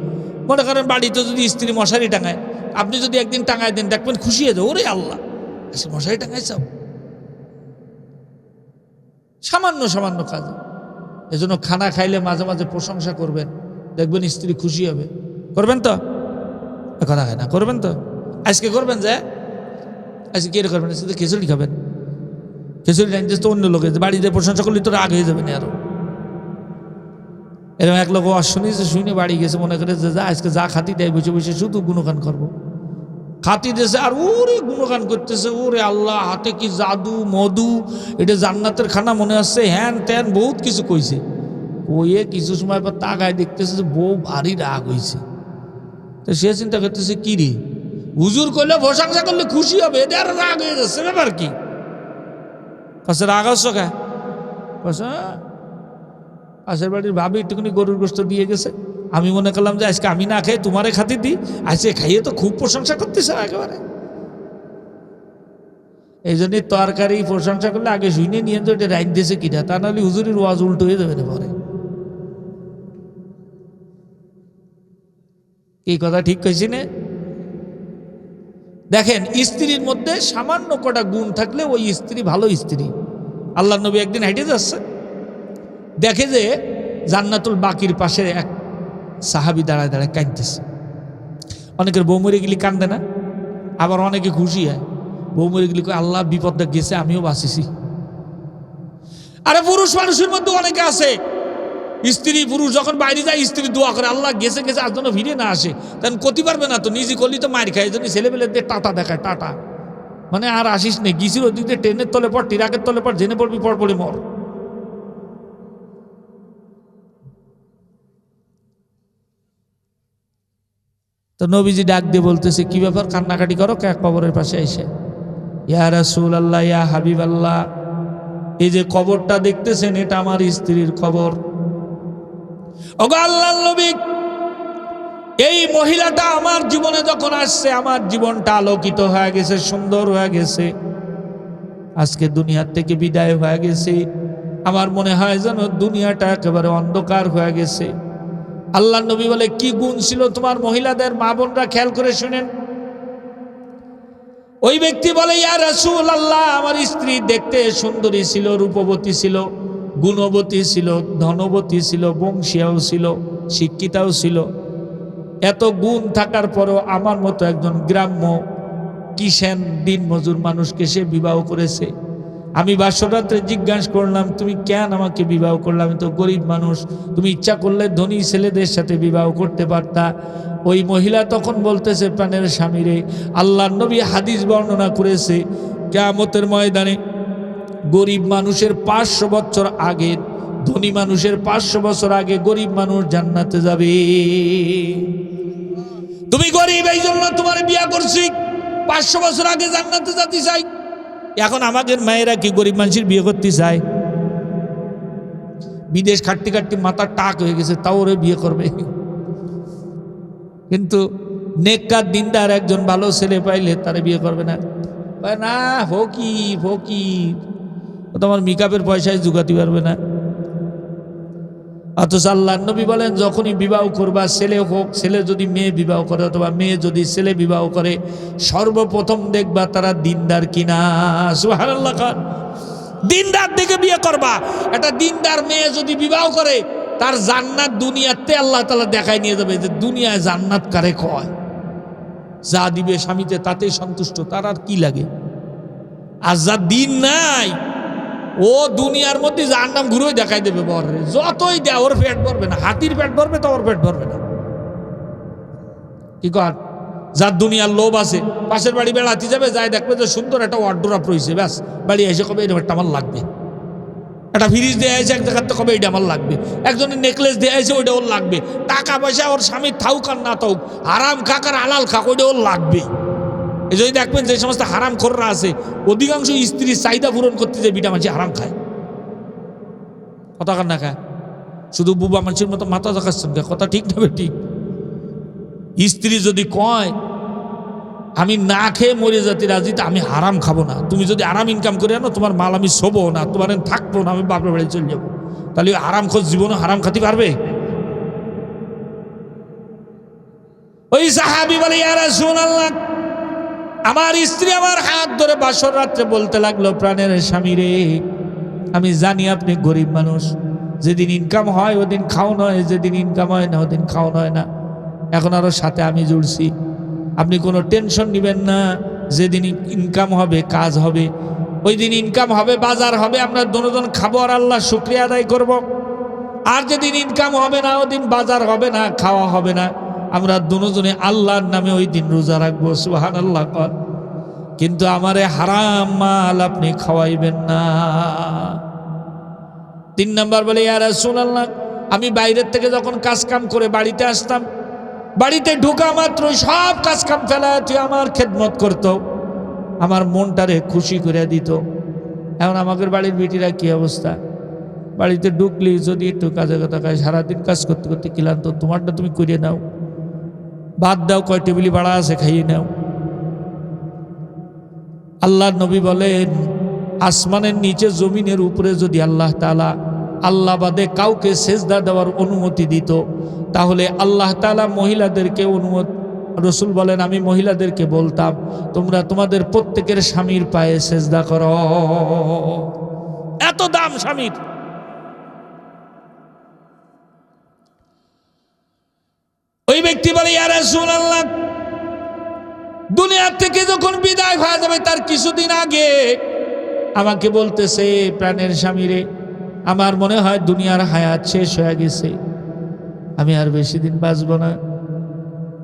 মনে করেন বাড়িতে যদি স্ত্রী মশারি টাঙায়, আপনি যদি একদিন টাঙায় দেন দেখবেন খুশি হয়ে যায়, ওরে আল্লাহ আজকে মশারি টাঙাইছাও। সামান্য সামান্য কাজ। এজন্য খানা খাইলে মাঝে মাঝে প্রশংসা করবেন, দেখবেন স্ত্রী খুশি হবে। করবেন তো? কথা হয় না, করবেন তো? আজকে করবেন যে আজকে কি করবেন? আজকে খিচুড়ি খাবেন, খিচুড়ি রাঁধতেছে তো অন্য লোকে, বাড়িতে প্রশংসা করলে তো রাগ হয়ে যাবে না আরো। এরকম এক লোক শুনেছে, শুনে বাড়ি গেছে, মনে করে যে যা আজকে যা খাতি দেয় বসে বসে শুধু গুণগান করবো। খাতি দিয়েছে আর ওরে গুণগান করতেছে, ওরে আল্লাহ হাতে কি জাদু মধু, এটা জান্নাতের খানা মনে হচ্ছে, হ্যান ত্যান বহুত কিছু কইছে। কইয়ে কিছু সময় পর তাকায় দেখতেছে যে বউ ভারী রাগ হয়েছে। তো সে চিন্তা করতেছে কি রে, হুজুর করলে প্রশংসা করলে খুশি হবে, এদের আর রাগ হয়ে যাচ্ছে, ব্যাপার কি? কাছে রাগ হচ্ছে কে? পাশের বাড়ির ভাবি একটুখানি গরুর গোস্ত দিয়ে গেছে, আমি মনে করলাম যে আজকে আমি না খাই তোমারে খাতি দিই, আজকে খাইয়ে তো খুব প্রশংসা করতেছে একেবারে। এই জন্যই তরকারি প্রশংসা করলে আগে শুনে নিয়ে তো এটা রাইন দিয়েছে কিনা, তা নাহলে হুজুরের ওয়াজ উল্টো হয়ে যাবে না পরে। এই কথা ঠিক কইছি না? দেখেন স্ত্রীর মধ্যে সামান্য কটা গুণ থাকলে ওই স্ত্রী ভালো স্ত্রী। আল্লাহ নবী একদিন হেঁটে যাচ্ছে, দেখে যে জান্নাতুল বাকির পাশে এক সাহাবী দাঁড়ায় দাঁড়ায় কাঁদতেছে। অনেকের বউ মরে গেলে কান্দে না, আবার অনেকে খুশি হয়। বউ মরে গেলে আল্লাহ বিপদটা গেছে, আমিও বাঁচিছি। আরে পুরুষ মানুষের মধ্যে অনেকে আছে, স্ত্রী পুরুষ যখন বাইরে যায় স্ত্রী দোয়া করে আল্লাহ গেছে গেছে আর জন্য ফিরে না আসে, তখন করতে পারবে না তো, নিজে করলি তো মার খায়। এই জন্য ছেলেপেলেদের টাটা দেখায়, টাটা মানে আর আসিস নেই, গিয়েছিল ওদিক দিয়ে ট্রেনের তলে পর, ট্রাকের তলে পর, জেনে পড়বি পর পড়ে মর। তো নবীজি ডাক দিয়ে বলতেছে, কি ব্যাপার কান্নাকাটি করো কে কবরের পাশে এসে? ইয়া রাসূলুল্লাহ, ইয়া হাবিবাল্লাহ, এই যে কবরটা দেখতেছেন এটা আমার স্ত্রীর কবর। ওগো আল্লাহর নবী, এই মহিলাটা আমার জীবনে যখন আসছে আমার জীবনটা আলোকিত হয়ে গেছে, সুন্দর হয়ে গেছে। আজকে দুনিয়ার থেকে বিদায় হয়ে গেছে, আমার মনে হয় যেন দুনিয়াটা একেবারে অন্ধকার হয়ে গেছে। আল্লাহর নবী বলে, কি গুণ ছিল তোমার মহিলাদের? মা বোনরা খেয়াল করে শুনেন। ওই ব্যক্তি বলে, ইয়া রাসূলুল্লাহ, আমার স্ত্রী দেখতে সুন্দরী ছিল, রূপবতী ছিল, গুণবতী ছিল, ধনবতী ছিল, বংশীয়াও ছিল, শিক্ষিতাও ছিল। এত গুণ থাকার পরও আমার মতো একজন গ্রাম্য কিষান দিন মজুর মানুষকে সে বিবাহ করেছে। আমি বাসরাত্রে জিজ্ঞাসা করলাম, তুমি কেন আমাকে বিবাহ করলে? আমি তো গরিব মানুষ, তুমি ইচ্ছা করলে ধনী ছেলেদের সাথে বিবাহ করতে পারতা। ওই মহিলা তখন বলতেছে, প্রাণের স্বামীরে, আল্লাহর নবী হাদিস বর্ণনা করেছে কিয়ামতের ময়দানে গরিব মানুষের 500 বছর আগে, ধনী মানুষের 500 বছর আগে গরিব মানুষ জান্নাতে যাবে। তুমি গরিব, এই জন্য তোমার বিয়া করছি, 500 বছর আগে জান্নাতে যেতে চাই। এখন আমাদের মায়েরা কি গরিব মানুষের বিয়ে করতে চায়? বিদেশ খাটতে খাটতে মাথা টাক হয়ে গেছে, তাও ওরে বিয়ে করবে। কিন্তু নেককার দিনদার একজন ভালো ছেলে পাইলে তারে বিয়ে করবে না। না ফকির, ও তোমার মেকআপের পয়সায় জুগাতে পারবে না। অথচ আল্লাহর নবী বলেন, যখনই বিবাহ করবা, ছেলে হোক, ছেলে যদি মেয়ে বিবাহ করে অথবা মেয়ে যদি ছেলে বিবাহ করে, সর্বপ্রথম দেখবা তারা দিনদার কিনা। সুবহানাল্লাহ। দিনদার দেখে বিয়ে করবা। একটা দিনদার মেয়ে যদি বিবাহ করে, তার জান্নাত দুনিয়াতে আল্লাহ তাআলা দেখায় নিয়ে যাবে যে দুনিয়ায় জান্নাত কারে কয়। যা দিবে স্বামীতে তাতেই সন্তুষ্ট, তার আর কি লাগে। আর যা দিন নাই, ও দুনিয়ার মধ্যে জাহান্নাম ঘুরেই দেখাই দেবে বরে, যতই দেয় ওর পেট ভরবে না। হাতির পেট ভরবে তো ওর পেট ভরবে না। কি কর, যার দুনিয়ার লোভ আছে, পাশের বাড়ি বেড়াতে যাবে, যাই দেখবে যে সুন্দর একটা ওয়ার্ডরোব রয়েছে, ব্যাস বাড়ি এসে কবে এটা আমার লাগবে। একটা ফ্রিজ দিয়ে এসে এক জায়গাতে কবে এটা আমার লাগবে। একজনের নেকলেস দিয়ে এসে ওইটা ওর লাগবে। টাকা পয়সা ওর স্বামীর থাকুক আর না থাকুক, হারাম খাক আর হালাল খাক, ওইটা ওর লাগবে। এই যদি দেখবেন যে সমস্ত হারাম খোররা আছে, অধিকাংশ স্ত্রীর চাহিদা পূরণ করতে যে বিটা মানুষ হারাম খায়। কথা কার না খায়, শুধু বুবা মানুষের মতো মাথা দেখাচ্ছেন, কথা ঠিক না? ঠিক। স্ত্রী যদি কয় আমি না খেয়ে মরে যেতে রাজি, তা আমি হারাম খাবো না, তুমি যদি আরাম ইনকাম করে আনো, তোমার মাল আমি শোবো না, তোমার থাকবো না, আমি বাপের বাড়ি চলে যাবো, তাহলে হারাম খোঁজ জীবনে হারাম খাতে পারবে? ওই সাহাবী বলে, ইয়া রাসূলুল্লাহ, আমার স্ত্রী আমার হাত ধরে বাসর রাত্রে বলতে লাগলো, প্রাণের স্বামী রে, আমি জানি আপনি গরিব মানুষ, যেদিন ইনকাম হয় ওদিন খাওয়ানো হয়, যেদিন ইনকাম হয় না ওদিন খাওয়ানো হয় না। এখন আরো সাথে আমি জুড়ছি, আপনি কোনো টেনশন নেবেন না, যেদিন ইনকাম হবে কাজ হবে, ওই দিন ইনকাম হবে, বাজার হবে, আমরা দুজন খাবো আর আল্লাহ শুকরিয়া আদায় করব। আর যেদিন ইনকাম হবে না ওদিন বাজার হবে না, খাওয়া হবে না, আমরা দুজনে আল্লাহর নামে ওই দিন রোজা রাখবো। সুবহানাল্লাহ। কিন্তু আমারে হারাম মাল আপনি খাওয়াইবেন না। 3 নাম্বার বলে, ইয়া রাসূলুল্লাহ, আমি বাইরের থেকে যখন কাজ কাম করে বাড়িতে আসতাম, বাড়িতে ঢোকা মাত্র সব কাজ কাম ফেলায় তুই আমার খেদমত করতো, আমার মনটারে খুশি করে দিত। এখন আমাদের বাড়ির বেটিরা কি অবস্থা, বাড়িতে ঢুকলি যদি একটু কাজে কথা খায়, সারাদিন কাজ করতে করতে ক্লান্ত, তোমারটা তুমি করিয়ে নাও, ভাত দাও, কয় টেবিলি বাড়া আছে খাইয়ে নাও। আল্লাহর নবী বলেন, আসমানের নিচে জমিনের উপরে যদি আল্লাহ তাআলা আল্লাহ বাদে কাউকে সেজদা দেওয়ার অনুমতি দিত, তাহলে আল্লাহ তাআলা মহিলাদেরকে অনুমতি, রসুল বলেন আমি মহিলাদেরকে বলতাম, তোমরা তোমাদের প্রত্যেকের স্বামীর পায়ে সেজদা করো। এত দাম স্বামীর। ওই ব্যক্তি বলে, ইয়া রাসূলুল্লাহ, দুনিয়া থেকে যখন বিদায় হয়ে যাবে তার কিছুদিন আগে আমাকে বলতেছে, প্রাণের স্বামী রে, আমার মনে হয় দুনিয়ার হায়াত শেষ হয়ে গেছে, আমি আর বেশি দিন বাঁচব না,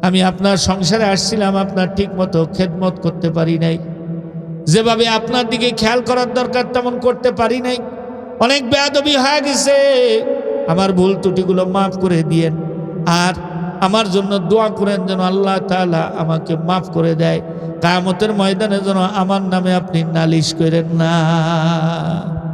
আমি আপনার সংসারে আসছিলাম, আপনার ঠিক মতো খেদমত করতে পারি নাই, যেভাবে আপনার দিকে খেয়াল করার দরকার তেমন করতে পারি নাই, অনেক বেয়াদবি হয়ে গেছে, আমার ভুল ত্রুটিগুলো মাফ করে দিয়েন, আর আমার জন্য দোয়া করেন যেন আল্লাহ তাআলা আমাকে মাফ করে দেয়, কিয়ামতের ময়দানে যেন আমার নামে আপনি নালিশ করেন না।